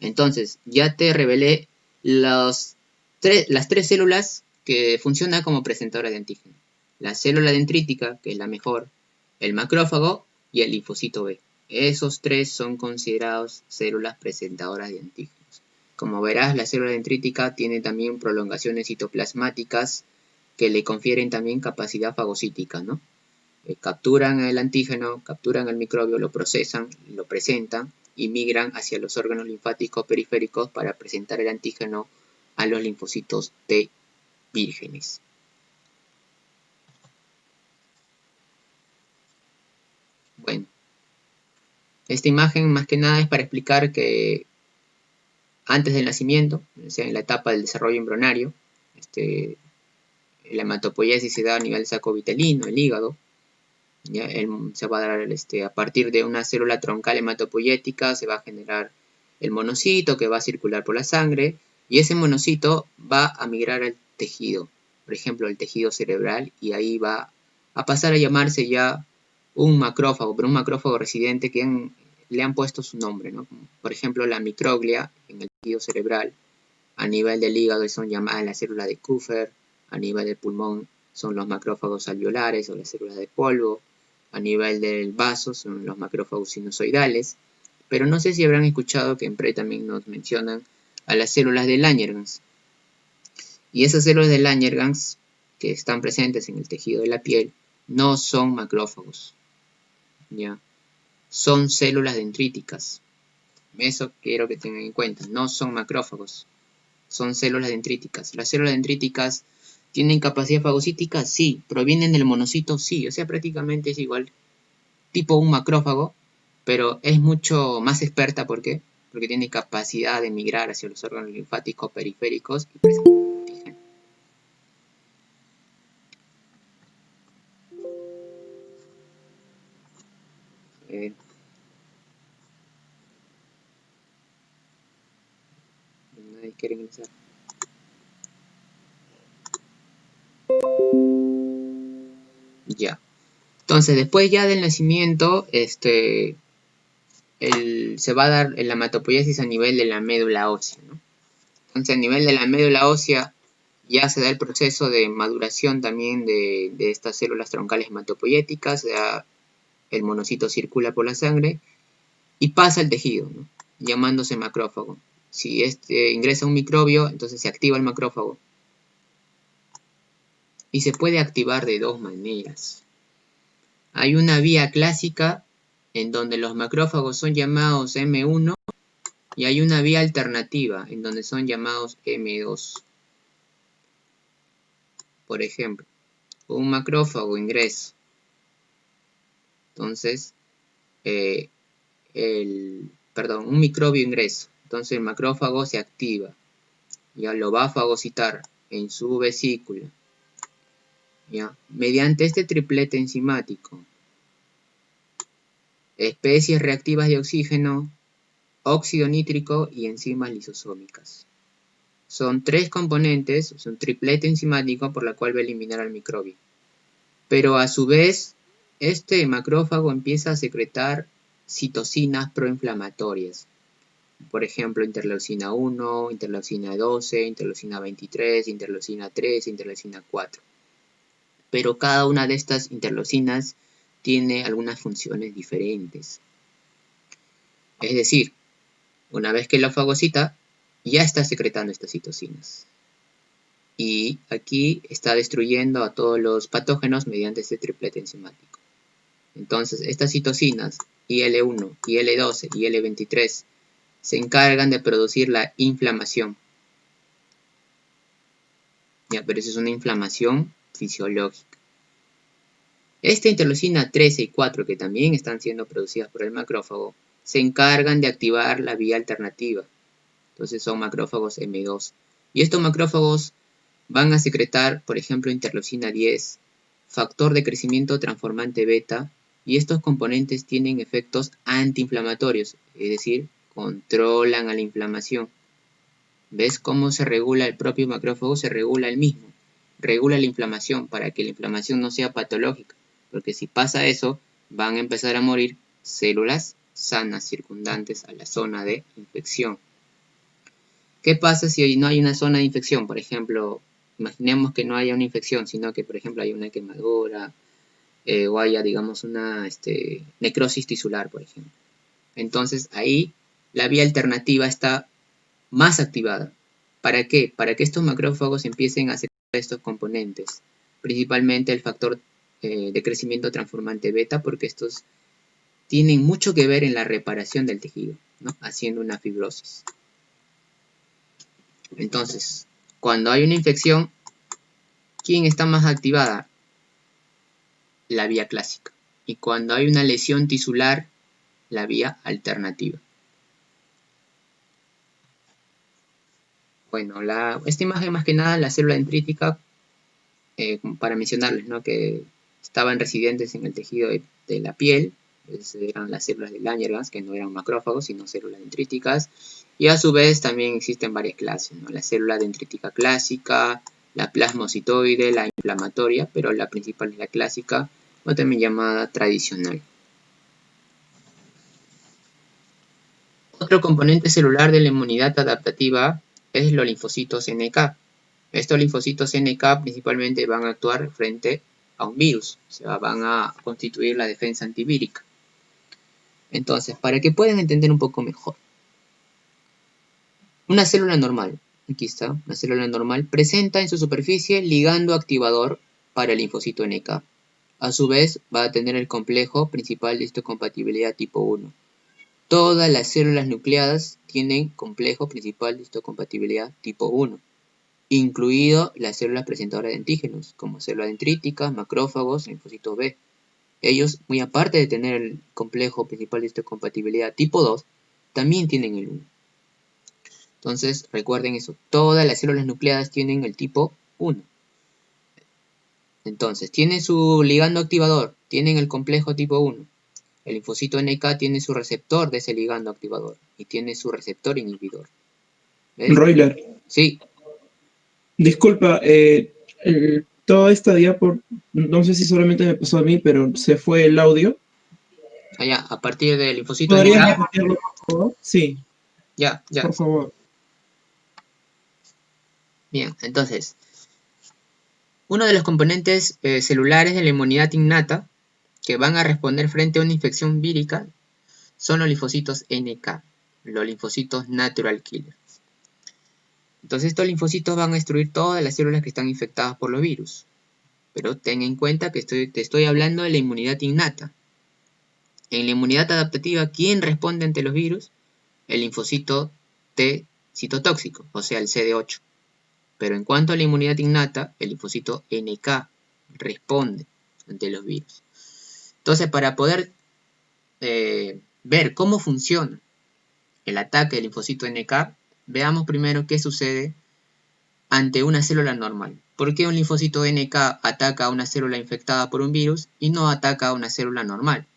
Entonces, ya te revelé las tres células que funcionan como presentadoras de antígeno. La célula dendrítica, que es la mejor, el macrófago y el linfocito B. Esos tres son considerados células presentadoras de antígenos. Como verás, la célula dendrítica tiene también prolongaciones citoplasmáticas que le confieren también capacidad fagocítica, ¿no? Capturan el antígeno, capturan el microbio, lo procesan, lo presentan y migran hacia los órganos linfáticos periféricos para presentar el antígeno a los linfocitos T vírgenes. Bueno, esta imagen más que nada es para explicar que antes del nacimiento, o sea, en la etapa del desarrollo embrionario, la hematopoiesis se da a nivel sacovitelino, el hígado. ¿Ya? Se va a dar a partir de una célula troncal hematopoyética, se va a generar el monocito que va a circular por la sangre y ese monocito va a migrar al tejido, por ejemplo el tejido cerebral, y ahí va a pasar a llamarse ya un macrófago, pero un macrófago residente que le han puesto su nombre, ¿no? Por ejemplo la microglia en el tejido cerebral, a nivel del hígado son llamadas la célula de Kupffer, a nivel del pulmón son los macrófagos alveolares o las células de polvo, a nivel del vaso son los macrófagos sinusoidales, pero no sé si habrán escuchado que en PRE también nos mencionan a las células de Langerhans. Y esas células de Langerhans que están presentes en el tejido de la piel no son macrófagos, ¿ya? Son células dendríticas. Eso quiero que tengan en cuenta, no son macrófagos, son células dendríticas. Las células dendríticas ¿tienen capacidad fagocítica? Sí. ¿Provienen del monocito? Sí. O sea, prácticamente es igual, tipo un macrófago, pero es mucho más experta. ¿Por qué? Porque tiene capacidad de migrar hacia los órganos linfáticos periféricos y presenta antígeno. Nadie quiere ingresar. Ya. Entonces, después ya del nacimiento, se va a dar la hematopoiesis a nivel de la médula ósea, ¿no? Entonces, a nivel de la médula ósea ya se da el proceso de maduración también de estas células troncales hematopoyéticas, ya el monocito circula por la sangre y pasa al tejido, ¿no? Llamándose macrófago. Si ingresa un microbio, entonces se activa el macrófago. Y se puede activar de dos maneras. Hay una vía clásica en donde los macrófagos son llamados M1 y hay una vía alternativa en donde son llamados M2. Por ejemplo, un macrófago ingresa. Entonces, un microbio ingresa. Entonces el macrófago se activa. Ya lo va a fagocitar en su vesícula. ¿Ya? Mediante este triplete enzimático. Especies reactivas de oxígeno, óxido nítrico y enzimas lisosómicas. Son tres componentes, es un triplete enzimático por la cual va a eliminar al microbio. Pero a su vez, este macrófago empieza a secretar citocinas proinflamatorias. Por ejemplo, interleucina 1, interleucina 12, interleucina 23, interleucina 3, interleucina 4. Pero cada una de estas interleucinas tiene algunas funciones diferentes. Es decir, una vez que lo fagocita, ya está secretando estas citocinas. Y aquí está destruyendo a todos los patógenos mediante este triplete enzimático. Entonces, estas citocinas, IL-1, IL-12 y IL-23, se encargan de producir la inflamación. Ya, pero eso es una inflamación fisiológica. Esta interleucina 13 y 4, que también están siendo producidas por el macrófago, se encargan de activar la vía alternativa. Entonces son macrófagos M2. Y estos macrófagos van a secretar, por ejemplo, interleucina 10, factor de crecimiento transformante beta, y estos componentes tienen efectos antiinflamatorios, es decir, controlan a la inflamación. ¿Ves cómo se regula el propio macrófago? Se regula el mismo. Regula la inflamación para que la inflamación no sea patológica, porque si pasa eso, van a empezar a morir células sanas circundantes a la zona de infección. ¿Qué pasa si no hay una zona de infección? Por ejemplo, imaginemos que no haya una infección, sino que, por ejemplo, hay una quemadura o haya, digamos, una necrosis tisular, por ejemplo. Entonces, ahí la vía alternativa está más activada. ¿Para qué? Para que estos macrófagos empiecen a secretar estos componentes, principalmente el factor de crecimiento transformante beta, porque estos tienen mucho que ver en la reparación del tejido, ¿no? Haciendo una fibrosis. Entonces, cuando hay una infección, ¿quién está más activada? La vía clásica. Y cuando hay una lesión tisular, la vía alternativa. Bueno, esta imagen más que nada, la célula dendrítica, para mencionarles, ¿no? Que estaban residentes en el tejido de la piel, eran las células de Langerhans, que no eran macrófagos, sino células dendríticas, y a su vez también existen varias clases, ¿no? La célula dendrítica clásica, la plasmocitoide, la inflamatoria, pero la principal es la clásica, o también llamada tradicional. Otro componente celular de la inmunidad adaptativa es los linfocitos NK. Estos linfocitos NK principalmente van a actuar frente a un virus, o sea, van a constituir la defensa antivírica. Entonces, para que puedan entender un poco mejor, una célula normal, aquí está, una célula normal, presenta en su superficie ligando activador para el linfocito NK. A su vez, va a tener el complejo principal de histocompatibilidad tipo 1. Todas las células nucleadas tienen complejo principal de histocompatibilidad tipo 1, incluido las células presentadoras de antígenos, como células dendríticas, macrófagos, linfocitos B. Ellos, muy aparte de tener el complejo principal de histocompatibilidad tipo 2, también tienen el 1. Entonces, recuerden eso, todas las células nucleadas tienen el tipo 1. Entonces, tienen su ligando activador, tienen el complejo tipo 1. El linfocito NK tiene su receptor de ese ligando activador y tiene su receptor inhibidor. ¿Ves? Royler, Sí, disculpa, toda esta diapo, no sé si solamente me pasó a mí, pero se fue el audio. allá, a partir del linfocito ¿Podrías NK, repetirlo, por favor? Sí, ya, por favor. bien, entonces, uno de los componentes celulares de la inmunidad innata que van a responder frente a una infección vírica son los linfocitos NK, los linfocitos natural killer. Entonces estos linfocitos van a destruir todas las células que están infectadas por los virus. Pero ten en cuenta que te estoy hablando de la inmunidad innata. En la inmunidad adaptativa, ¿quién responde ante los virus? El linfocito T citotóxico, o sea el CD8. Pero en cuanto a la inmunidad innata, el linfocito NK responde ante los virus. Entonces, para poder ver cómo funciona el ataque del linfocito NK, veamos primero qué sucede ante una célula normal. ¿Por qué un linfocito NK ataca a una célula infectada por un virus y no ataca a una célula normal?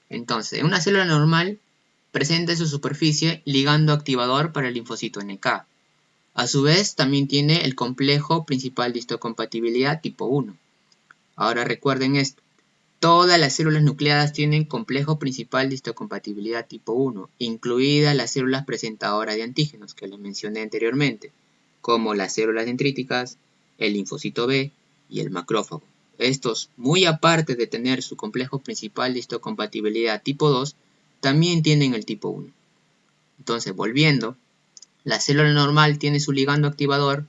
Entonces, una célula normal presenta en su superficie ligando activador para el linfocito NK. A su vez, también tiene el complejo principal de histocompatibilidad tipo 1. Ahora recuerden esto. Todas las células nucleadas tienen complejo principal de histocompatibilidad tipo 1, incluidas las células presentadoras de antígenos que les mencioné anteriormente, como las células dendríticas, el linfocito B y el macrófago. Estos, muy aparte de tener su complejo principal de histocompatibilidad tipo 2, también tienen el tipo 1. Entonces, volviendo, la célula normal tiene su ligando activador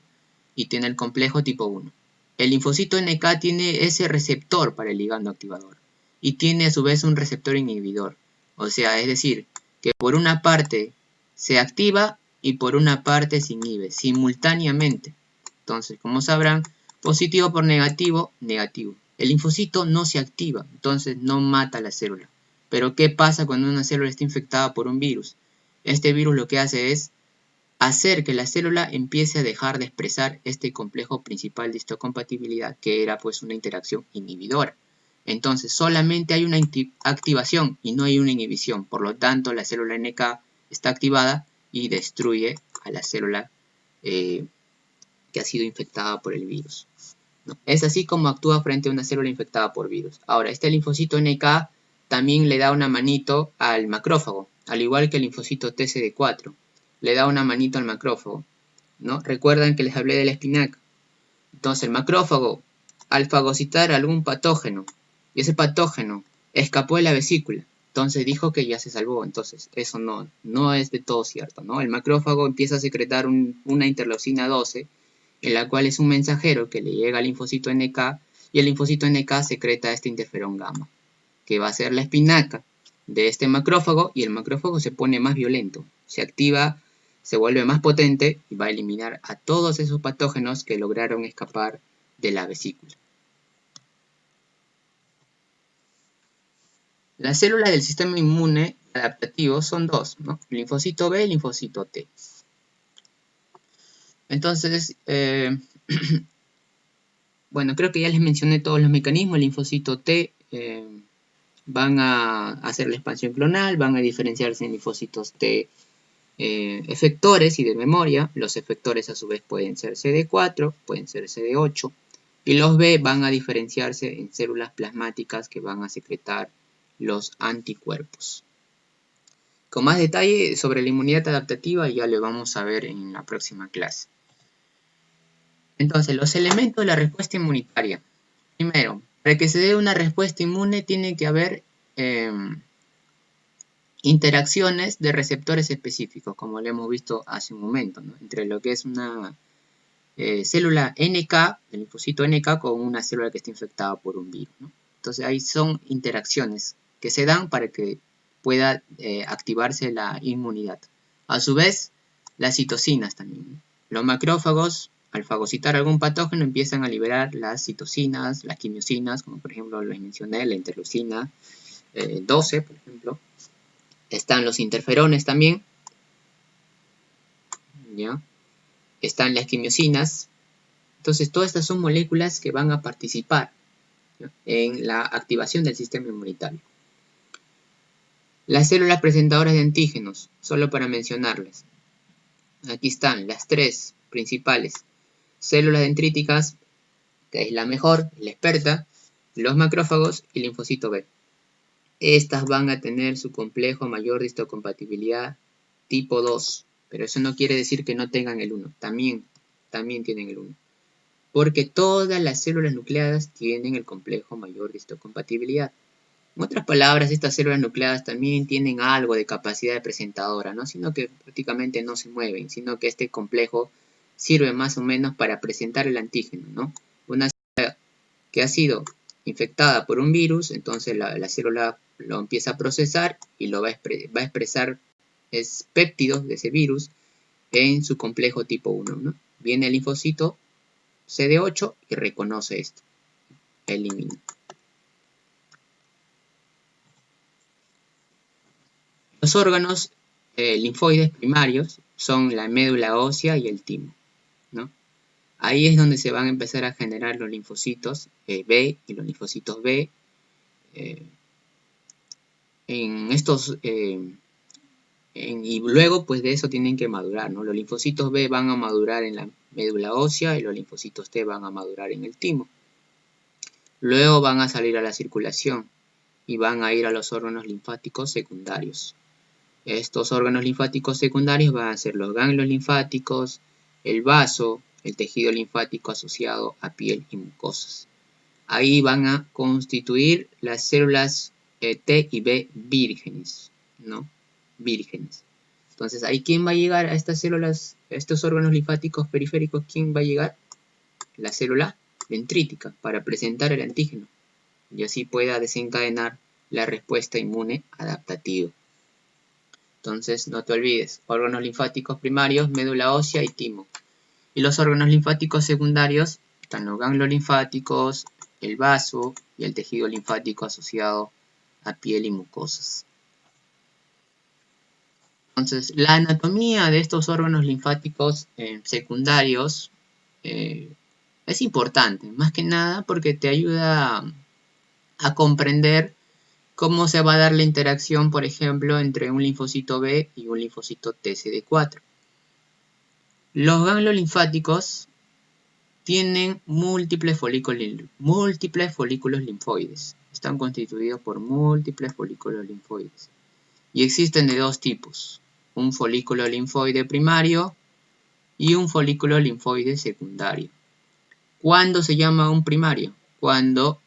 y tiene el complejo tipo 1. El linfocito NK tiene ese receptor para el ligando activador y tiene a su vez un receptor inhibidor. O sea, es decir, que por una parte se activa y por una parte se inhibe simultáneamente. Entonces, como sabrán, positivo por negativo, negativo. El linfocito no se activa, entonces no mata a la célula. Pero ¿qué pasa cuando una célula está infectada por un virus? Este virus lo que hace es hacer que la célula empiece a dejar de expresar este complejo principal de histocompatibilidad, que era pues una interacción inhibidora. Entonces solamente hay una activación y no hay una inhibición, por lo tanto la célula NK está activada y destruye a la célula que ha sido infectada por el virus. ¿No? Es así como actúa frente a una célula infectada por virus. Ahora, este linfocito NK también le da una manito al macrófago, al igual que el linfocito TCD4. Le da una manito al macrófago. ¿no? Recuerdan que les hablé de la espinaca. Entonces el macrófago, al fagocitar algún patógeno, y ese patógeno escapó de la vesícula, entonces dijo que ya se salvó. Entonces eso no es de todo cierto, ¿no? El macrófago empieza a secretar una interleucina 12, en la cual es un mensajero que le llega al linfocito NK, y el linfocito NK secreta este interferón gamma, que va a ser la espinaca de este macrófago, y el macrófago se pone más violento, se activa, se vuelve más potente y va a eliminar a todos esos patógenos que lograron escapar de la vesícula. Las células del sistema inmune adaptativo son dos, ¿no? Linfocito B y linfocito T. Entonces, bueno, creo que ya les mencioné todos los mecanismos. El linfocito T van a hacer la expansión clonal, van a diferenciarse en linfocitos T efectores y de memoria. Los efectores a su vez pueden ser CD4, pueden ser CD8. Y los B van a diferenciarse en células plasmáticas que van a secretar los anticuerpos. Con más detalle sobre la inmunidad adaptativa ya lo vamos a ver en la próxima clase. Entonces, los elementos de la respuesta inmunitaria. Primero, para que se dé una respuesta inmune tiene que haber interacciones de receptores específicos, como lo hemos visto hace un momento, ¿no? Entre lo que es una célula NK, el linfocito NK, con una célula que está infectada por un virus, ¿no? Entonces ahí son interacciones que se dan para que pueda activarse la inmunidad. A su vez, las citocinas también, ¿no? Los macrófagos, al fagocitar algún patógeno, empiezan a liberar las citocinas, las quimiosinas, como por ejemplo les mencioné, la interleucina 12, por ejemplo. Están los interferones también, ¿ya? Están las quimiosinas. Entonces, todas estas son moléculas que van a participar, ¿ya?, en la activación del sistema inmunitario. Las células presentadoras de antígenos, solo para mencionarles. Aquí están las tres principales. Células dendríticas, que es la mejor, la experta, los macrófagos y linfocito B. Estas van a tener su complejo mayor de histocompatibilidad tipo 2, pero eso no quiere decir que no tengan el 1, también tienen el 1. Porque todas las células nucleadas tienen el complejo mayor de histocompatibilidad. En otras palabras, estas células nucleadas también tienen algo de capacidad de presentadora, ¿no? Sino que prácticamente no se mueven, sino que este complejo sirve más o menos para presentar el antígeno, ¿no? Una célula que ha sido infectada por un virus, entonces la célula lo empieza a procesar y lo va a expresar péptidos de ese virus en su complejo tipo 1, ¿no? Viene el linfocito CD8 y reconoce esto, elimina. Los órganos linfoides primarios son la médula ósea y el timo, ¿no? Ahí es donde se van a empezar a generar los linfocitos B y los linfocitos B. Y luego pues de eso tienen que madurar, ¿no? Los linfocitos B van a madurar en la médula ósea y los linfocitos T van a madurar en el timo. Luego van a salir a la circulación y van a ir a los órganos linfáticos secundarios. Estos órganos linfáticos secundarios van a ser los ganglios linfáticos, el vaso, el tejido linfático asociado a piel y mucosas. Ahí van a constituir las células T y B vírgenes, ¿no? Vírgenes. Entonces, ¿ahí quién va a llegar a estas células, a estos órganos linfáticos periféricos? ¿Quién va a llegar? La célula dendrítica, para presentar el antígeno y así pueda desencadenar la respuesta inmune adaptativa. Entonces, no te olvides, órganos linfáticos primarios, médula ósea y timo. Y los órganos linfáticos secundarios están los ganglios linfáticos, el vaso y el tejido linfático asociado a piel y mucosas. Entonces, la anatomía de estos órganos linfáticos secundarios es importante, más que nada porque te ayuda a comprender cómo se va a dar la interacción, por ejemplo, entre un linfocito B y un linfocito TCD4. Los ganglios linfáticos tienen múltiples folículos linfoides. Están constituidos por múltiples folículos linfoides. Y existen de dos tipos. Un folículo linfoide primario y un folículo linfoide secundario. ¿Cuándo se llama un primario? Cuando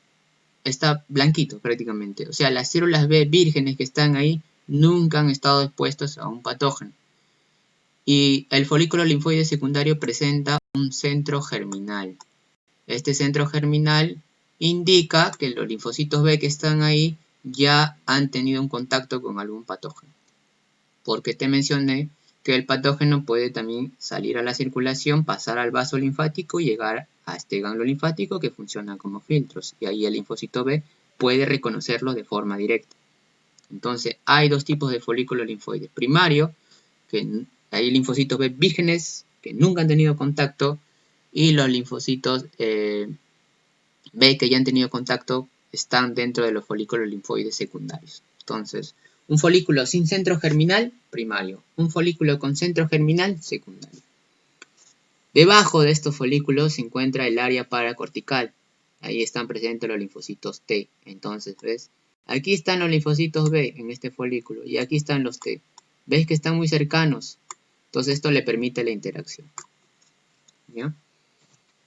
está blanquito prácticamente. O sea, las células B vírgenes que están ahí nunca han estado expuestas a un patógeno. Y el folículo linfoide secundario presenta un centro germinal. Este centro germinal indica que los linfocitos B que están ahí ya han tenido un contacto con algún patógeno. Porque te mencioné que el patógeno puede también salir a la circulación, pasar al vaso linfático y llegar a este ganglio linfático que funciona como filtros. Y ahí el linfocito B puede reconocerlo de forma directa. Entonces, hay dos tipos de folículos linfoides. Primario, que hay linfocitos B vírgenes que nunca han tenido contacto, y los linfocitos B que ya han tenido contacto están dentro de los folículos linfoides secundarios. Entonces, un folículo sin centro germinal, primario. Un folículo con centro germinal, secundario. Debajo de estos folículos se encuentra el área paracortical. Ahí están presentes los linfocitos T. Entonces, ¿ves? Aquí están los linfocitos B en este folículo y aquí están los T. ¿Ves que están muy cercanos? Entonces esto le permite la interacción. ¿Ya?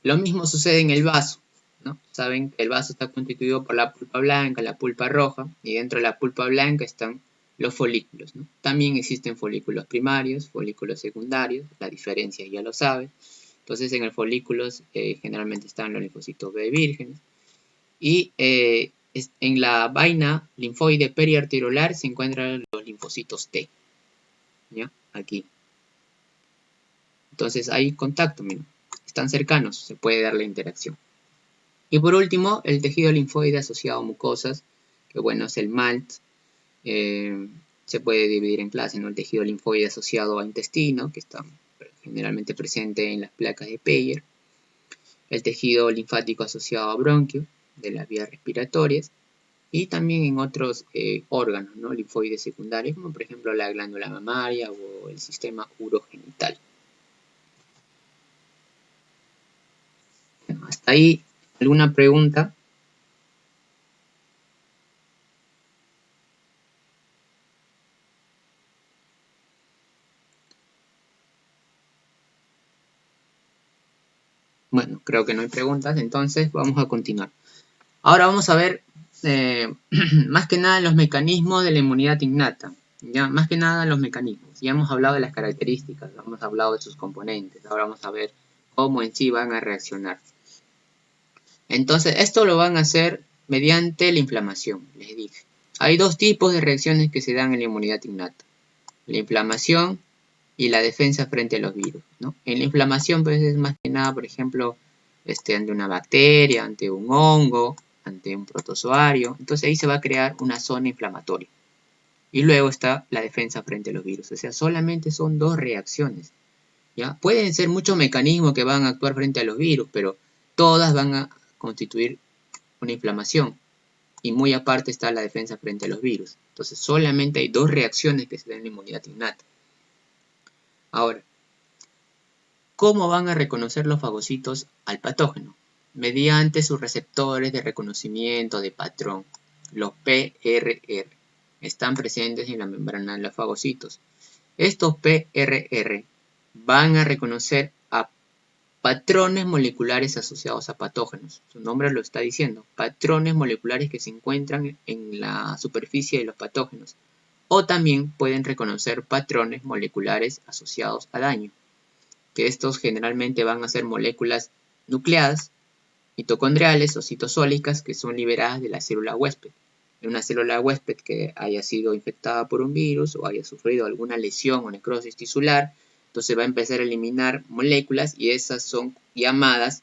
Lo mismo sucede en el vaso, ¿no? Saben que el vaso está constituido por la pulpa blanca, la pulpa roja, y dentro de la pulpa blanca están los folículos, ¿no? También existen folículos primarios, folículos secundarios, la diferencia ya lo saben. Entonces en el folículo generalmente están los linfocitos B vírgenes, y en la vaina linfoide periarteriolar se encuentran los linfocitos T, ¿ya? Aquí. Entonces hay contacto, miren. Están cercanos, se puede dar la interacción. Y por último, el tejido linfoide asociado a mucosas, que bueno, es el MALT. Se puede dividir en clases, ¿no? El tejido linfoide asociado a intestino, que está generalmente presente en las placas de Peyer. El tejido linfático asociado a bronquio, de las vías respiratorias. Y también en otros órganos, ¿no? Linfoides secundarios, como por ejemplo la glándula mamaria o el sistema urogenital. Bueno, hasta ahí, ¿alguna pregunta? Bueno, creo que no hay preguntas, entonces vamos a continuar. Ahora vamos a ver más que nada los mecanismos de la inmunidad innata. Ya, más que nada los mecanismos. Ya hemos hablado de las características, hemos hablado de sus componentes. Ahora vamos a ver cómo en sí van a reaccionar. Entonces, esto lo van a hacer mediante la inflamación, les dije. Hay dos tipos de reacciones que se dan en la inmunidad innata. La inflamación y la defensa frente a los virus, ¿no? En la inflamación, pues, es más que nada, por ejemplo, ante una bacteria, ante un hongo, ante un protozoario. Entonces ahí se va a crear una zona inflamatoria. Y luego está la defensa frente a los virus. O sea, solamente son dos reacciones, ¿ya? Pueden ser muchos mecanismos que van a actuar frente a los virus, pero todas van a constituir una inflamación. Y muy aparte está la defensa frente a los virus. Entonces solamente hay dos reacciones que se dan en la inmunidad innata. Ahora, ¿cómo van a reconocer los fagocitos al patógeno? Mediante sus receptores de reconocimiento de patrón, los PRR. Están presentes en la membrana de los fagocitos. Estos PRR van a reconocer a patrones moleculares asociados a patógenos. Su nombre lo está diciendo. Patrones moleculares que se encuentran en la superficie de los patógenos. O también pueden reconocer patrones moleculares asociados a daño, que estos generalmente van a ser moléculas nucleadas, mitocondriales o citosólicas, que son liberadas de la célula huésped. En una célula huésped que haya sido infectada por un virus o haya sufrido alguna lesión o necrosis tisular, entonces va a empezar a eliminar moléculas y esas son llamadas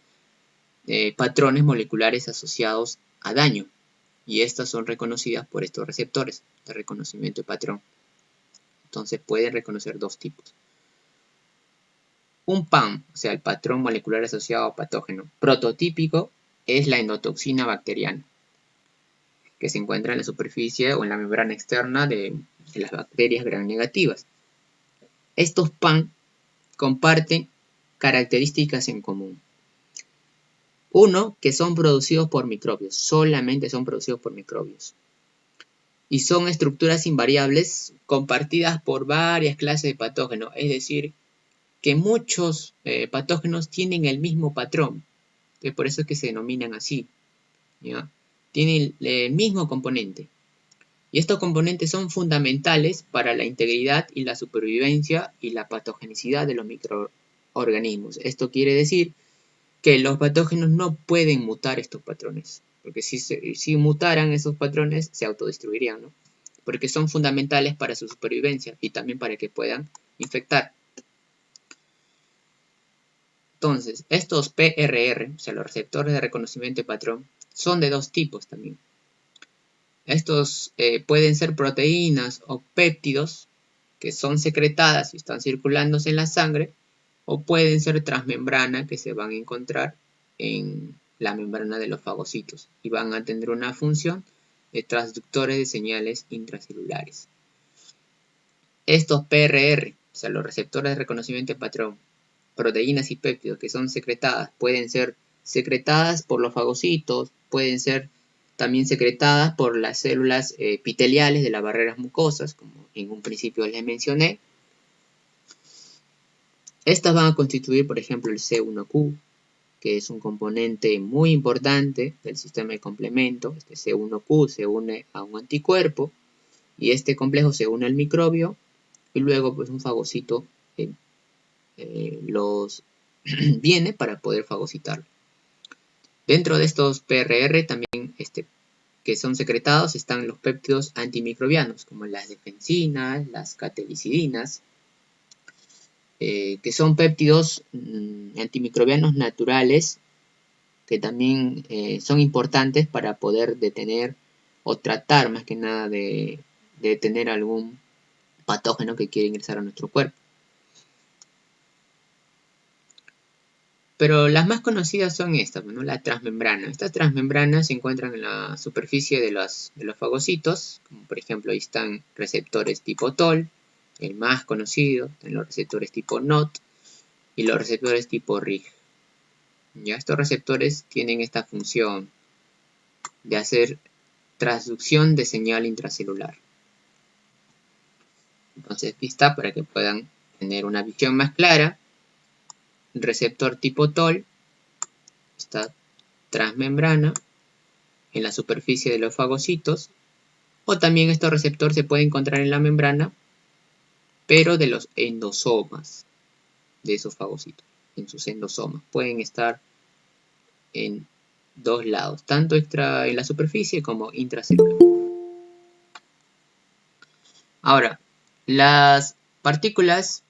patrones moleculares asociados a daño. Y estas son reconocidas por estos receptores de reconocimiento de patrón. Entonces pueden reconocer dos tipos. Un PAM, o sea, el patrón molecular asociado a patógeno prototípico, es la endotoxina bacteriana, que se encuentra en la superficie o en la membrana externa de las bacterias gram negativas. Estos PAM comparten características en común. Uno, que son producidos por microbios, solamente son producidos por microbios. Y son estructuras invariables compartidas por varias clases de patógenos, es decir, que muchos patógenos tienen el mismo patrón. Por eso es que se denominan así, ¿ya? Tienen el mismo componente. Y estos componentes son fundamentales para la integridad y la supervivencia y la patogenicidad de los microorganismos. Esto quiere decir que los patógenos no pueden mutar estos patrones, porque si mutaran esos patrones se autodestruirían, ¿no? Porque son fundamentales para su supervivencia y también para que puedan infectar. Entonces, estos PRR, o sea, los receptores de reconocimiento de patrón, son de dos tipos también. Estos pueden ser proteínas o péptidos que son secretadas y están circulándose en la sangre, o pueden ser transmembrana que se van a encontrar en la membrana de los fagocitos y van a tener una función de transductores de señales intracelulares. Estos PRR, o sea, los receptores de reconocimiento de patrón, proteínas y péptidos que son secretadas, pueden ser secretadas por los fagocitos, pueden ser también secretadas por las células epiteliales de las barreras mucosas, como en un principio les mencioné. Estas van a constituir, por ejemplo, el C1Q, que es un componente muy importante del sistema de complemento. Este C1Q se une a un anticuerpo y este complejo se une al microbio y luego pues un fagocito los viene para poder fagocitarlo. Dentro de estos PRR también que son secretados están los péptidos antimicrobianos, como las defensinas, las catelicidinas, que son péptidos antimicrobianos naturales que también son importantes para poder detener o tratar más que nada de detener algún patógeno que quiere ingresar a nuestro cuerpo. Pero las más conocidas son estas, ¿no? La transmembrana. Estas transmembranas se encuentran en la superficie de los fagocitos, como por ejemplo ahí están receptores tipo TOL, el más conocido, están los receptores tipo NOT y los receptores tipo RIG. ¿Ya? Estos receptores tienen esta función de hacer transducción de señal intracelular. Entonces aquí está para que puedan tener una visión más clara. Receptor tipo TOL está transmembrana en la superficie de los fagocitos, o también estos receptores se pueden encontrar en la membrana, pero de los endosomas de esos fagocitos, en sus endosomas. Pueden estar en dos lados, tanto en la superficie como intracelular. Ahora, las partículas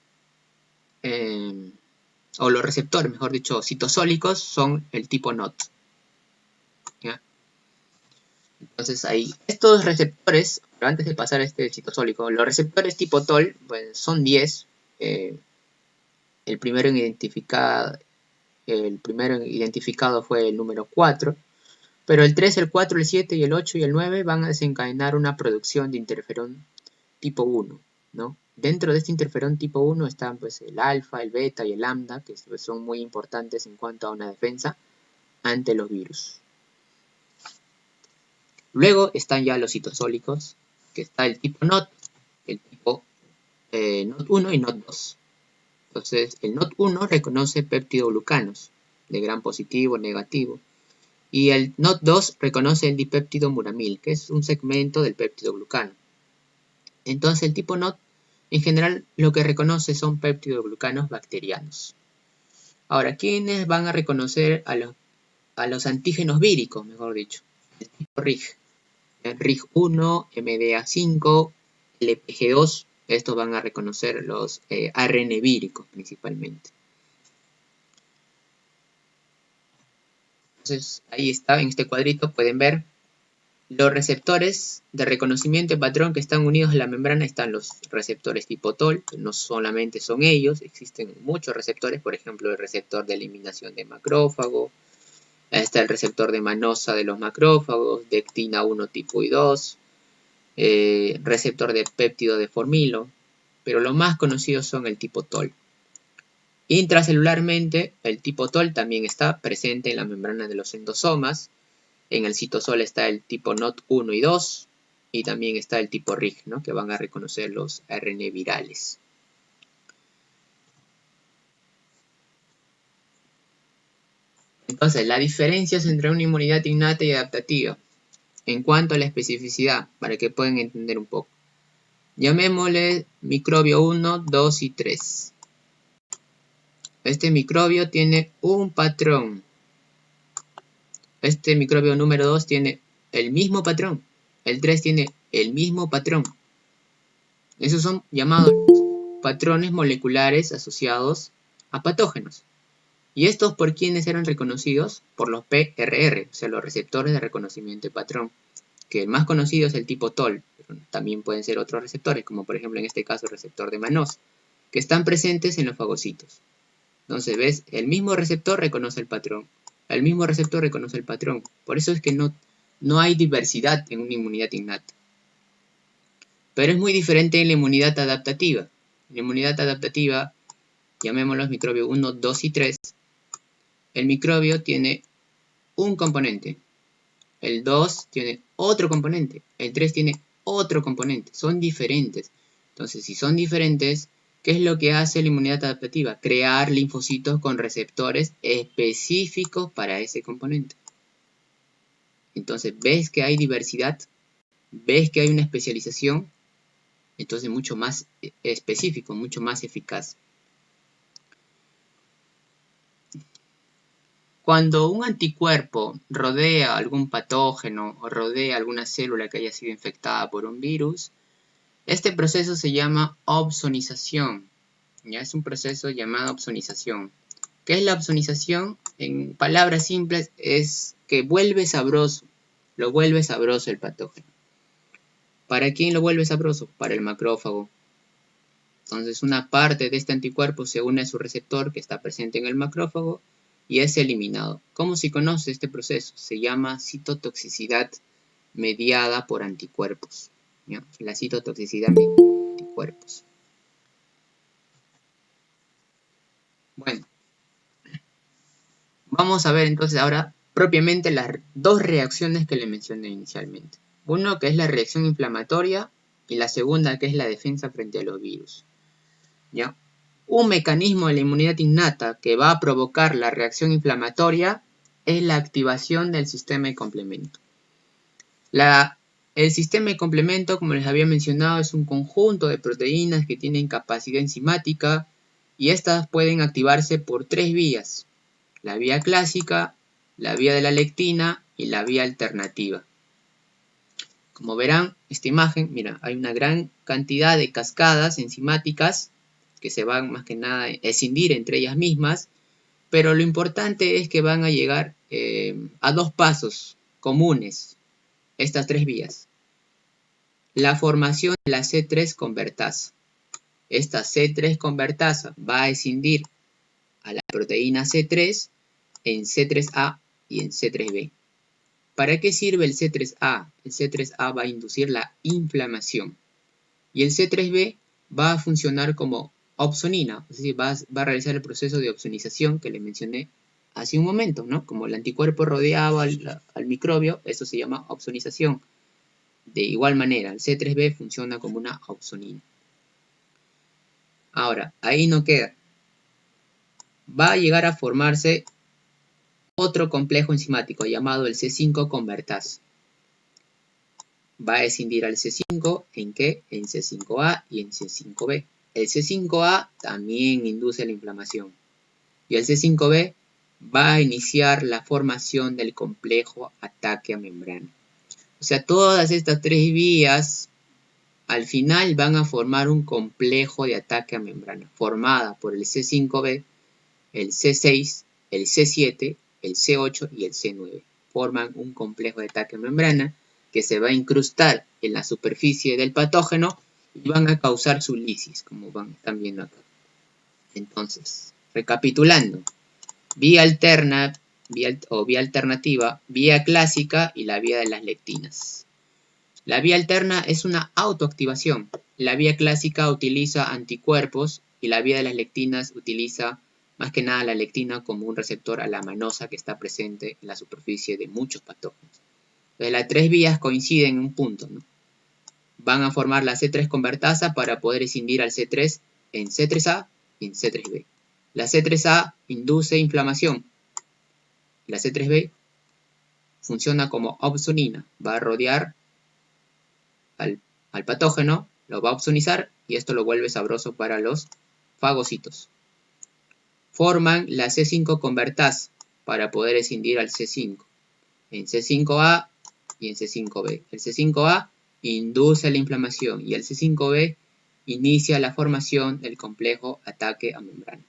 o los receptores, mejor dicho, citosólicos son el tipo NOT. ¿Ya? Entonces ahí, estos receptores, pero antes de pasar a este citosólico, los receptores tipo TOL pues, son 10. El primero identificado fue el número 4, pero el 3, el 4, el 7 y el 8 y el 9 van a desencadenar una producción de interferón tipo 1, ¿no? Dentro de este interferón tipo 1 están pues, el alfa, el beta y el lambda, que son muy importantes en cuanto a una defensa ante los virus. Luego están ya los citosólicos, que está el tipo NOT, el tipo NOT1 y NOT2. Entonces, el NOT1 reconoce peptidoglucanos de gran positivo, negativo. Y el NOT2 reconoce el dipéptido muramil, que es un segmento del peptidoglucano. Entonces, el tipo NOT, en general, lo que reconoce son peptidoglucanos bacterianos. Ahora, ¿quiénes van a reconocer a los antígenos víricos, mejor dicho? El tipo RIG. RIG1, MDA5, LPG2. Estos van a reconocer los ARN víricos principalmente. Entonces, ahí está, en este cuadrito pueden ver los receptores de reconocimiento de patrón que están unidos a la membrana. Están los receptores tipo TOL, no solamente son ellos, existen muchos receptores, por ejemplo, el receptor de eliminación de macrófago, está el receptor de manosa de los macrófagos, dectina 1 tipo I2, receptor de péptido de formilo, pero los más conocidos son el tipo TOL. Intracelularmente, el tipo TOL también está presente en la membrana de los endosomas. En el citosol está el tipo NOT1 y 2 y también está el tipo RIG, ¿no? Que van a reconocer los ARN virales. Entonces, la diferencia es entre una inmunidad innata y adaptativa. En cuanto a la especificidad, para que puedan entender un poco. Llamémosle microbio 1, 2 y 3. Este microbio tiene un patrón. Este microbio número 2 tiene el mismo patrón. El 3 tiene el mismo patrón. Esos son llamados patrones moleculares asociados a patógenos. ¿Y estos por quiénes eran reconocidos? Por los PRR, o sea, los receptores de reconocimiento de patrón. Que el más conocido es el tipo TOL, pero también pueden ser otros receptores, como por ejemplo en este caso el receptor de Mannose, que están presentes en los fagocitos. Entonces, ¿ves? El mismo receptor reconoce el patrón. El mismo receptor reconoce el patrón. Por eso es que no hay diversidad en una inmunidad innata. Pero es muy diferente en la inmunidad adaptativa. En la inmunidad adaptativa, llamémoslos microbio 1, 2 y 3, el microbio tiene un componente. El 2 tiene otro componente. El 3 tiene otro componente. Son diferentes. Entonces, si son diferentes, ¿qué es lo que hace la inmunidad adaptativa? Crear linfocitos con receptores específicos para ese componente. Entonces, ¿ves que hay diversidad? ¿Ves que hay una especialización? Entonces, mucho más específico, mucho más eficaz. Cuando un anticuerpo rodea algún patógeno o rodea alguna célula que haya sido infectada por un virus, este proceso se llama opsonización. Ya es un proceso llamado opsonización. ¿Qué es la opsonización? En palabras simples es que vuelve sabroso, lo vuelve sabroso el patógeno. ¿Para quién lo vuelve sabroso? Para el macrófago. Entonces una parte de este anticuerpo se une a su receptor que está presente en el macrófago y es eliminado. ¿Cómo se conoce este proceso? Se llama citotoxicidad mediada por anticuerpos. ¿Ya? La citotoxicidad mediada por anticuerpos. Bueno, vamos a ver entonces ahora propiamente las dos reacciones que le mencioné inicialmente. Uno que es la reacción inflamatoria y la segunda que es la defensa frente a los virus. ¿Ya? Un mecanismo de la inmunidad innata que va a provocar la reacción inflamatoria es la activación del sistema de complemento. El sistema de complemento, como les había mencionado, es un conjunto de proteínas que tienen capacidad enzimática y estas pueden activarse por tres vías: la vía clásica, la vía de la lectina y la vía alternativa. Como verán, esta imagen, mira, hay una gran cantidad de cascadas enzimáticas que se van más que nada a escindir entre ellas mismas, pero lo importante es que van a llegar a dos pasos comunes, estas tres vías. La formación de la C3 convertasa. Esta C3 convertasa va a escindir a la proteína C3 en C3A y en C3B. ¿Para qué sirve el C3A? El C3A va a inducir la inflamación y el C3B va a funcionar como opsonina, es decir, va a realizar el proceso de opsonización que le mencioné hace un momento, ¿no? Como el anticuerpo rodeaba al microbio, eso se llama opsonización. De igual manera, el C3B funciona como una opsonina. Ahora, ahí no queda. Va a llegar a formarse otro complejo enzimático llamado el C5 convertasa. Va a escindir al C5 ¿en qué? En C5A y en C5B. El C5A también induce la inflamación. Y el C5B va a iniciar la formación del complejo ataque a membrana. O sea, todas estas tres vías al final van a formar un complejo de ataque a membrana, formada por el C5B, el C6, el C7, el C8 y el C9. Forman un complejo de ataque a membrana que se va a incrustar en la superficie del patógeno y van a causar su lisis, como están viendo acá. Entonces, recapitulando, vía alternativa, vía clásica y la vía de las lectinas. La vía alterna es una autoactivación. La vía clásica utiliza anticuerpos y la vía de las lectinas utiliza más que nada la lectina como un receptor a la manosa que está presente en la superficie de muchos patógenos. Entonces, las tres vías coinciden en un punto, ¿no? Van a formar la C3 convertasa para poder escindir al C3 en C3A y en C3B. La C3A induce inflamación. la C3b, funciona como opsonina. Va a rodear al patógeno, lo va a opsonizar y esto lo vuelve sabroso para los fagocitos. Forman la C5 convertasa para poder escindir al C5 en C5A y en C5b. El C5A induce la inflamación y el C5b inicia la formación del complejo ataque a membrana.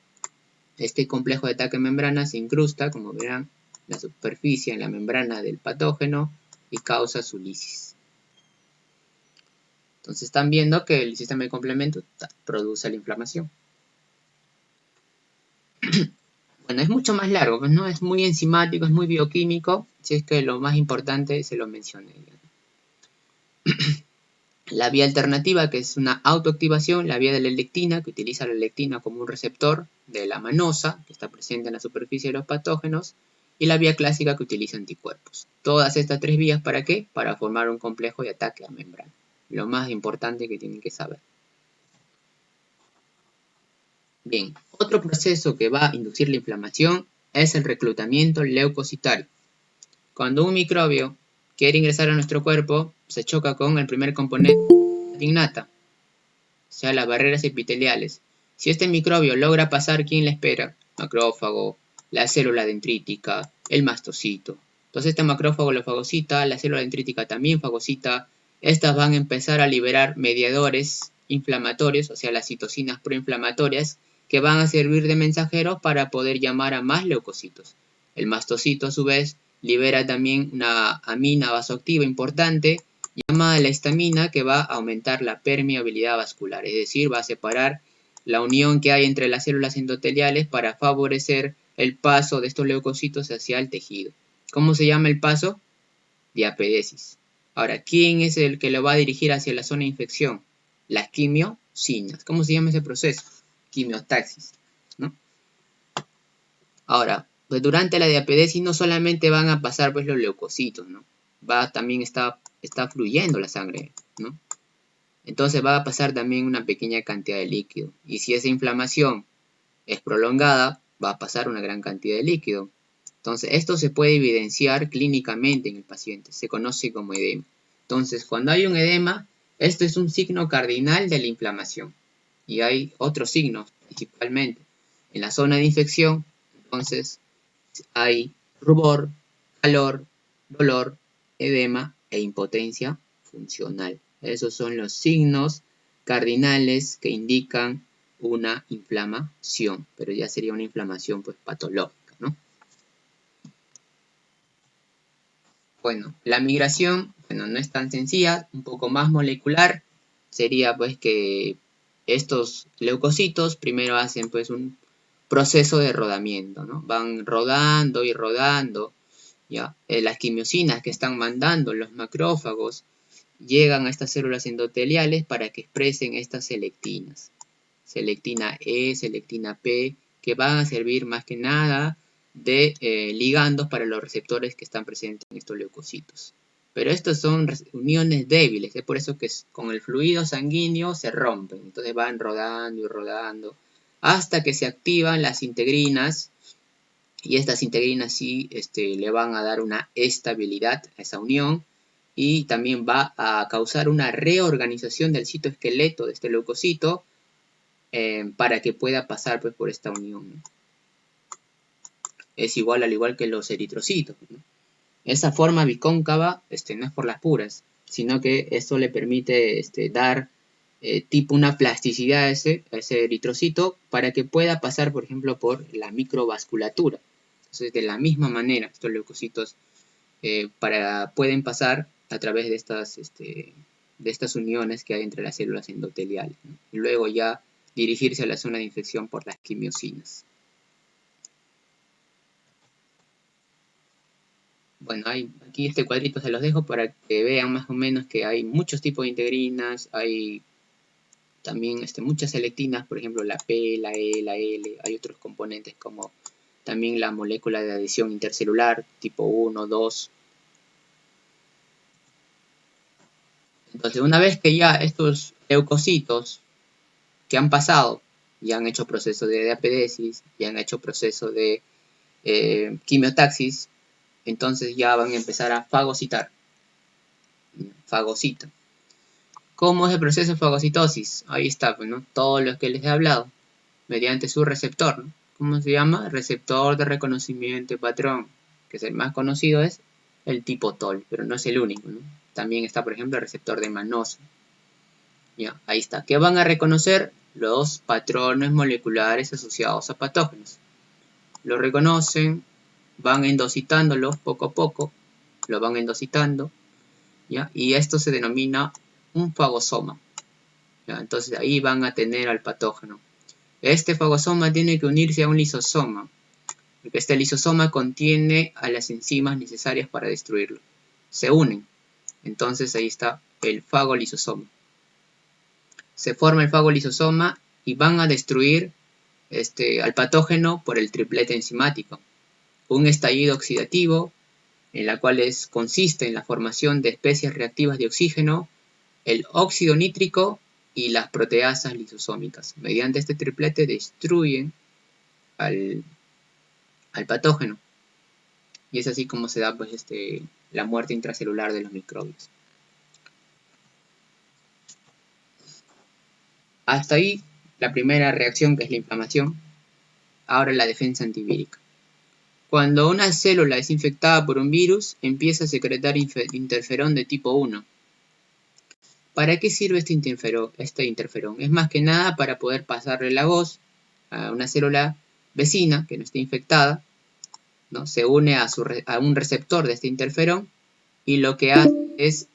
Este complejo de ataque a membrana se incrusta, como verán, la superficie en la membrana del patógeno y causa su lisis. Entonces están viendo que el sistema de complemento produce la inflamación. Bueno, es mucho más largo, pues no es muy enzimático, es muy bioquímico, si es que lo más importante se lo mencioné. La vía alternativa, que es una autoactivación, la vía de la lectina, que utiliza la lectina como un receptor de la manosa, que está presente en la superficie de los patógenos, y la vía clásica, que utiliza anticuerpos. Todas estas tres vías, ¿para qué? Para formar un complejo de ataque a membrana. Lo más importante que tienen que saber. Bien, otro proceso que va a inducir la inflamación es el reclutamiento leucocitario. Cuando un microbio quiere ingresar a nuestro cuerpo, se choca con el primer componente innata, o sea, las barreras epiteliales. Si este microbio logra pasar, ¿quién la espera? Macrófago, la célula dendrítica, el mastocito. Entonces este macrófago lo fagocita, la célula dendrítica también fagocita. Estas van a empezar a liberar mediadores inflamatorios, o sea, las citocinas proinflamatorias, que van a servir de mensajeros para poder llamar a más leucocitos. El mastocito, a su vez, libera también una amina vasoactiva importante llamada la histamina, que va a aumentar la permeabilidad vascular, es decir, va a separar la unión que hay entre las células endoteliales para favorecer el paso de estos leucocitos hacia el tejido. ¿Cómo se llama el paso? Diapedesis. Ahora, ¿quién es el que lo va a dirigir hacia la zona de infección? Las quimiosinas. ¿Cómo se llama ese proceso? Quimiotaxis, ¿no? Ahora, pues durante la diapedesis no solamente van a pasar pues los leucocitos, ¿no? También está fluyendo la sangre, ¿no? Entonces va a pasar también una pequeña cantidad de líquido. Y si esa inflamación es prolongada, va a pasar una gran cantidad de líquido. Entonces esto se puede evidenciar clínicamente en el paciente, se conoce como edema. Entonces cuando hay un edema, esto es un signo cardinal de la inflamación. Y hay otros signos, principalmente en la zona de infección. Entonces hay rubor, calor, dolor, edema e impotencia funcional. Esos son los signos cardinales que indican una inflamación, pero ya sería una inflamación pues patológica, ¿no? Bueno, la migración, bueno, no es tan sencilla, un poco más molecular, sería pues que estos leucocitos primero hacen pues un proceso de rodamiento, ¿no? Van rodando y rodando, ¿ya? Las quimiosinas que están mandando los macrófagos llegan a estas células endoteliales para que expresen estas selectinas. Selectina E, selectina P, que van a servir más que nada de ligandos para los receptores que están presentes en estos leucocitos. Pero estos son uniones débiles, es por eso que con el fluido sanguíneo se rompen. Entonces van rodando y rodando hasta que se activan las integrinas, y estas integrinas sí le van a dar una estabilidad a esa unión, y también va a causar una reorganización del citoesqueleto de este leucocito para que pueda pasar pues, por esta unión, ¿no? Es igual, al igual que los eritrocitos, ¿no? Esa forma bicóncava no es por las puras, sino que esto le permite dar tipo una plasticidad a ese eritrocito para que pueda pasar, por ejemplo, por la microvasculatura. Entonces, de la misma manera, estos leucocitos pueden pasar a través de estas uniones que hay entre las células endoteliales, ¿no? Y luego ya dirigirse a la zona de infección por las quimiosinas. Bueno, aquí este cuadrito se los dejo para que vean más o menos que hay muchos tipos de integrinas, hay también muchas selectinas, por ejemplo la P, la E, la L, hay otros componentes como también la molécula de adhesión intercelular tipo 1, 2. Entonces, una vez que ya estos leucocitos que han pasado y han hecho proceso de diapedesis y han hecho proceso de quimiotaxis, entonces ya van a empezar a fagocitar. Fagocita. ¿Cómo es el proceso de fagocitosis? Ahí está, pues, ¿no? Todo lo que les he hablado, mediante su receptor, ¿no? ¿Cómo se llama? Receptor de reconocimiento de patrón, que es el más conocido, es el tipo TOL, pero no es el único, ¿no? También está, por ejemplo, el receptor de manoso. Ya, ahí está. ¿Qué van a reconocer? Los patrones moleculares asociados a patógenos. Lo reconocen, van endocitándolos poco a poco, lo van endocitando, ¿ya? Y esto se denomina un fagosoma. ¿Ya? Entonces ahí van a tener al patógeno. Este fagosoma tiene que unirse a un lisosoma, porque este lisosoma contiene a las enzimas necesarias para destruirlo. Se unen. Entonces ahí está el fagolisosoma. Se forma el fagolisosoma y van a destruir al patógeno por el triplete enzimático. Un estallido oxidativo, en la cual consiste en la formación de especies reactivas de oxígeno, el óxido nítrico y las proteasas lisosómicas. Mediante este triplete destruyen al patógeno. Y es así como se da pues, la muerte intracelular de los microbios. Hasta ahí la primera reacción, que es la inflamación. Ahora la defensa antivírica. Cuando una célula es infectada por un virus, empieza a secretar interferón de tipo 1. ¿Para qué sirve este interferón? Es más que nada para poder pasarle la voz a una célula vecina que no esté infectada, ¿no? Se une a un receptor de este interferón y lo que hace es,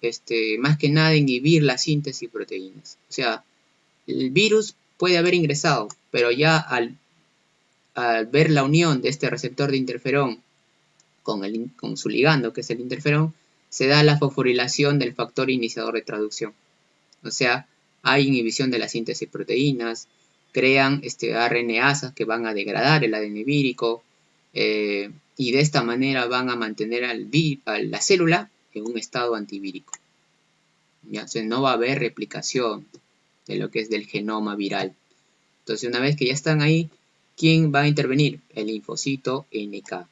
más que nada, inhibir la síntesis de proteínas. O sea, el virus puede haber ingresado, pero ya al ver la unión de este receptor de interferón con su ligando, que es el interferón, se da la fosforilación del factor iniciador de traducción. O sea, hay inhibición de la síntesis de proteínas, crean RNasas que van a degradar el ADN vírico, y de esta manera van a mantener a la célula en un estado antivírico. ¿Ya? O sea, no va a haber replicación de lo que es del genoma viral. Entonces, una vez que ya están ahí, ¿quién va a intervenir? El linfocito NK.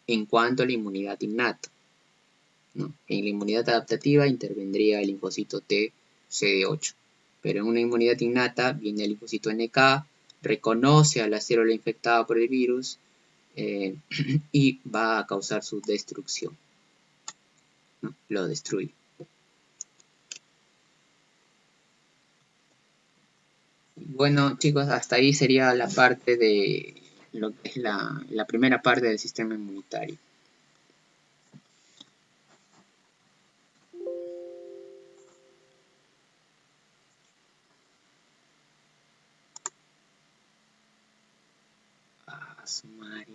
En cuanto a la inmunidad innata, ¿no? En la inmunidad adaptativa intervendría el linfocito T CD8. Pero en una inmunidad innata viene el linfocito NK, reconoce a la célula infectada por el virus y va a causar su destrucción, ¿no? Lo destruye. Bueno, chicos, hasta ahí sería la parte de lo que es la primera parte del sistema inmunitario. Ah, su madre.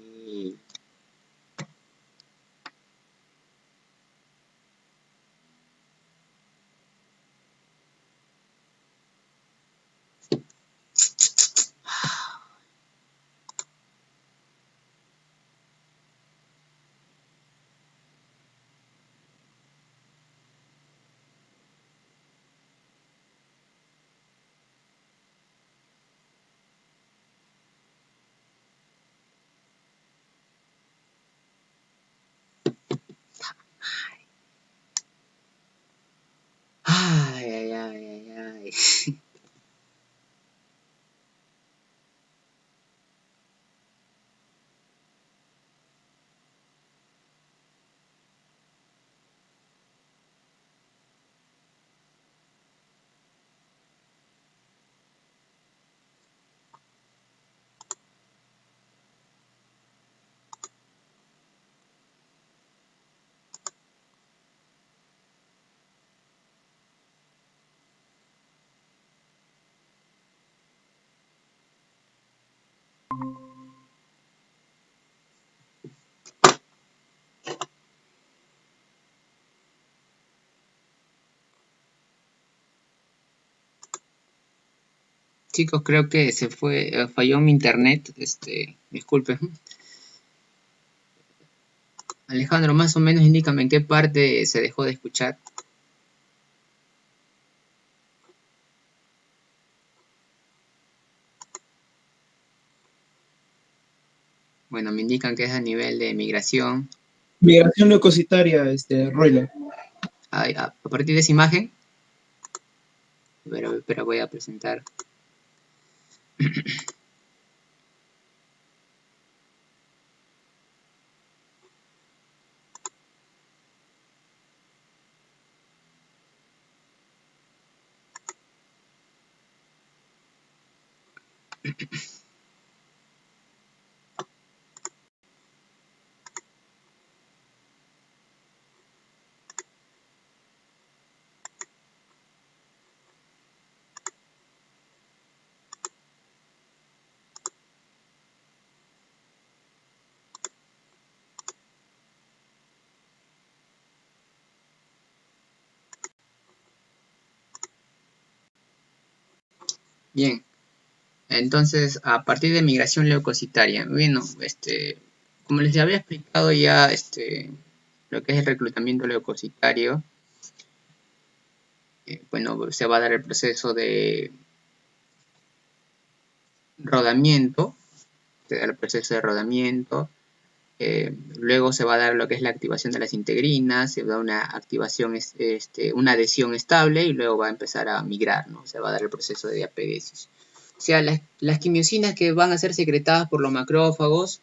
Ay, ay, ay, ay, ay. Chicos, creo que falló mi internet, disculpen. Alejandro, más o menos indícame en qué parte se dejó de escuchar. Bueno, me indican que es a nivel de migración. Migración leucocitaria, Royla. A partir de esa imagen, pero voy a presentar. Bien, entonces a partir de migración leucocitaria, bueno, como les había explicado ya, lo que es el reclutamiento leucocitario, bueno, se va a dar el proceso de rodamiento, se da el proceso de rodamiento, luego se va a dar lo que es la activación de las integrinas, se da una activación, una adhesión estable y luego va a empezar a migrar, ¿no? Se va a dar el proceso de diapedesis. O sea, las quimiosinas que van a ser secretadas por los macrófagos,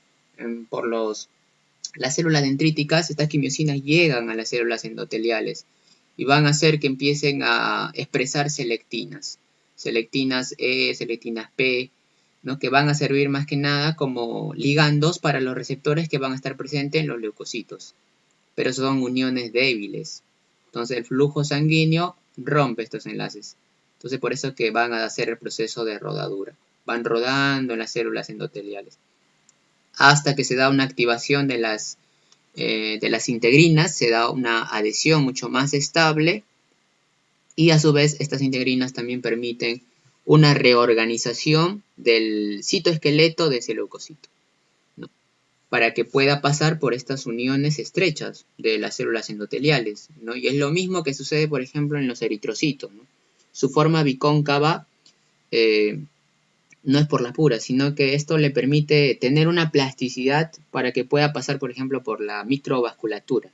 por las células dendríticas, estas quimiosinas llegan a las células endoteliales y van a hacer que empiecen a expresar selectinas. Selectinas E, selectinas P, ¿no? Que van a servir más que nada como ligandos para los receptores que van a estar presentes en los leucocitos. Pero son uniones débiles. Entonces el flujo sanguíneo rompe estos enlaces. Entonces por eso que van a hacer el proceso de rodadura. Van rodando en las células endoteliales. Hasta que se da una activación de las integrinas, se da una adhesión mucho más estable y a su vez estas integrinas también permiten una reorganización del citoesqueleto de ese leucocito, ¿no? Para que pueda pasar por estas uniones estrechas de las células endoteliales, ¿no? Y es lo mismo que sucede, por ejemplo, en los eritrocitos, ¿no? Su forma bicóncava no es por la pura, sino que esto le permite tener una plasticidad para que pueda pasar, por ejemplo, por la microvasculatura.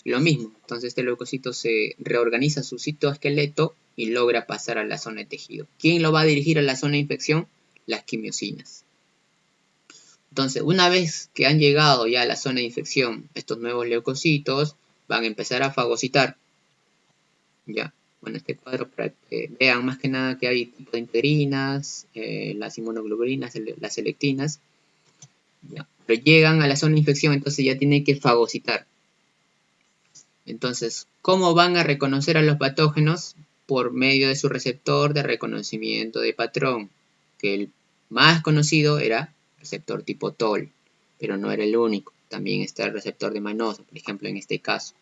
Lo mismo, entonces este leucocito se reorganiza su citoesqueleto y logra pasar a la zona de tejido. ¿Quién lo va a dirigir a la zona de infección? Las quimiosinas. Entonces, una vez que han llegado ya a la zona de infección, estos nuevos leucocitos van a empezar a fagocitar. Ya, bueno, este cuadro para que vean más que nada que hay tipo de integrinas, las inmunoglobulinas, las selectinas. Ya. Pero llegan a la zona de infección, entonces ya tienen que fagocitar. Entonces, ¿cómo van a reconocer a los patógenos? Por medio de su receptor de reconocimiento de patrón, que el más conocido era el receptor tipo TOL, pero no era el único. También está el receptor de manosa, por ejemplo, en este caso,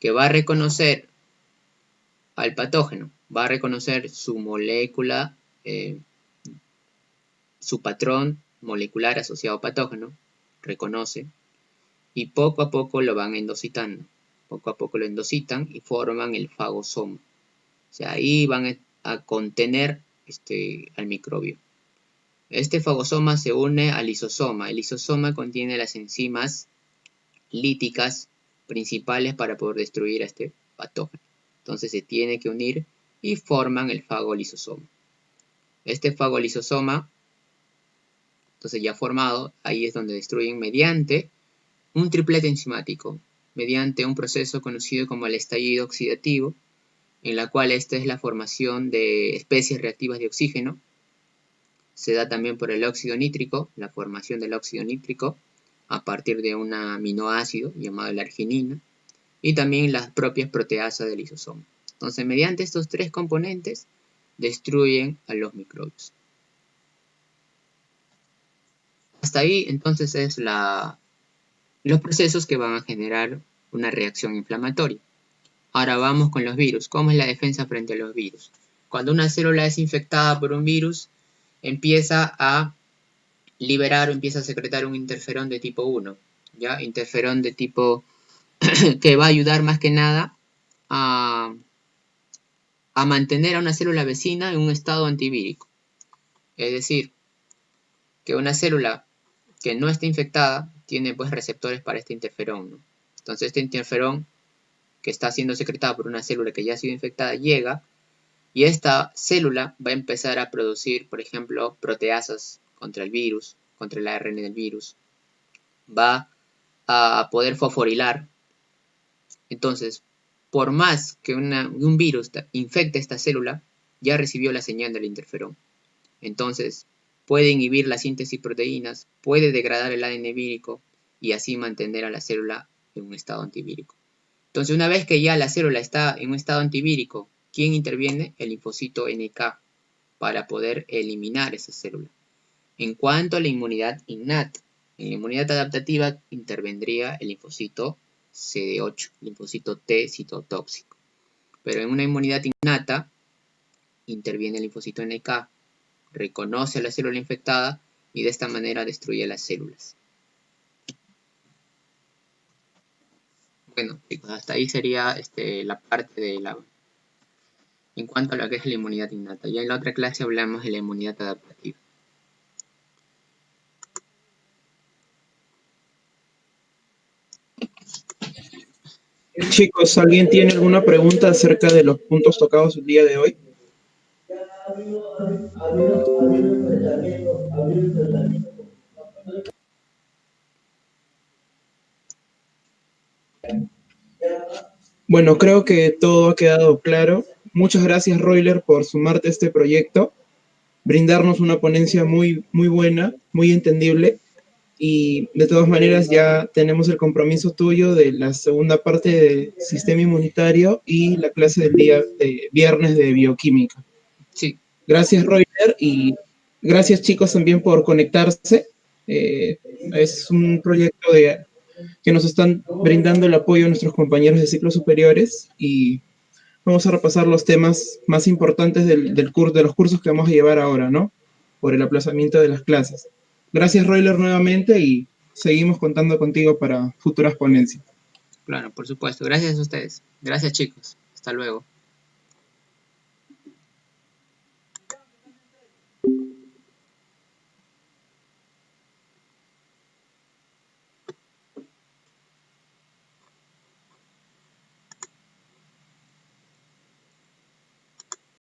que va a reconocer al patógeno, va a reconocer su molécula, su patrón molecular asociado a patógeno, reconoce, y poco a poco lo van endocitando. Poco a poco lo endocitan y forman el fagosoma. O sea, ahí van a contener al microbio. Este fagosoma se une al lisosoma. El lisosoma contiene las enzimas líticas principales para poder destruir a este patógeno. Entonces se tiene que unir y forman el fagolisosoma. Este fagolisosoma, entonces ya formado, ahí es donde destruyen mediante un triplete enzimático, mediante un proceso conocido como el estallido oxidativo, en la cual esta es la formación de especies reactivas de oxígeno. Se da también por el óxido nítrico, la formación del óxido nítrico a partir de un aminoácido llamado la arginina, y también las propias proteasas del lisosoma. Entonces, mediante estos tres componentes, destruyen a los microbios. Hasta ahí, entonces, es los procesos que van a generar una reacción inflamatoria. Ahora vamos con los virus. ¿Cómo es la defensa frente a los virus? Cuando una célula es infectada por un virus, empieza a liberar o empieza a secretar un interferón de tipo 1, ¿ya? Interferón de tipo que va a ayudar más que nada a mantener a una célula vecina en un estado antivírico. Es decir, que una célula que no está infectada tiene pues receptores para este interferón, ¿no? Entonces este interferón que está siendo secretado por una célula que ya ha sido infectada llega y esta célula va a empezar a producir, por ejemplo, proteasas contra el virus, contra el ARN del virus. Va a poder fosforilar. Entonces, por más que un virus infecte esta célula, ya recibió la señal del interferón. Entonces, puede inhibir la síntesis de proteínas, puede degradar el ADN vírico y así mantener a la célula en un estado antivírico. Entonces, una vez que ya la célula está en un estado antivírico, ¿quién interviene? El linfocito NK para poder eliminar esa célula. En cuanto a la inmunidad innata, en la inmunidad adaptativa intervendría el linfocito CD8, linfocito T citotóxico. Pero en una inmunidad innata interviene el linfocito NK, reconoce a la célula infectada y de esta manera destruye las células. Bueno, chicos, hasta ahí sería la parte de en cuanto a lo que es la inmunidad innata. Ya en la otra clase hablamos de la inmunidad adaptativa. Chicos, ¿alguien tiene alguna pregunta acerca de los puntos tocados el día de hoy? Bueno, creo que todo ha quedado claro. Muchas gracias, Royler, por sumarte a este proyecto, brindarnos una ponencia muy, muy buena, muy entendible. Y de todas maneras ya tenemos el compromiso tuyo de la segunda parte del sistema inmunitario y la clase del día de viernes de bioquímica. Sí. Gracias, Royler, y gracias, chicos, también por conectarse. Es un proyecto que nos están brindando el apoyo a nuestros compañeros de ciclos superiores y vamos a repasar los temas más importantes de los cursos que vamos a llevar ahora, ¿no? Por el aplazamiento de las clases. Gracias, Royler, nuevamente y seguimos contando contigo para futuras ponencias. Claro, por supuesto. Gracias a ustedes. Gracias, chicos. Hasta luego.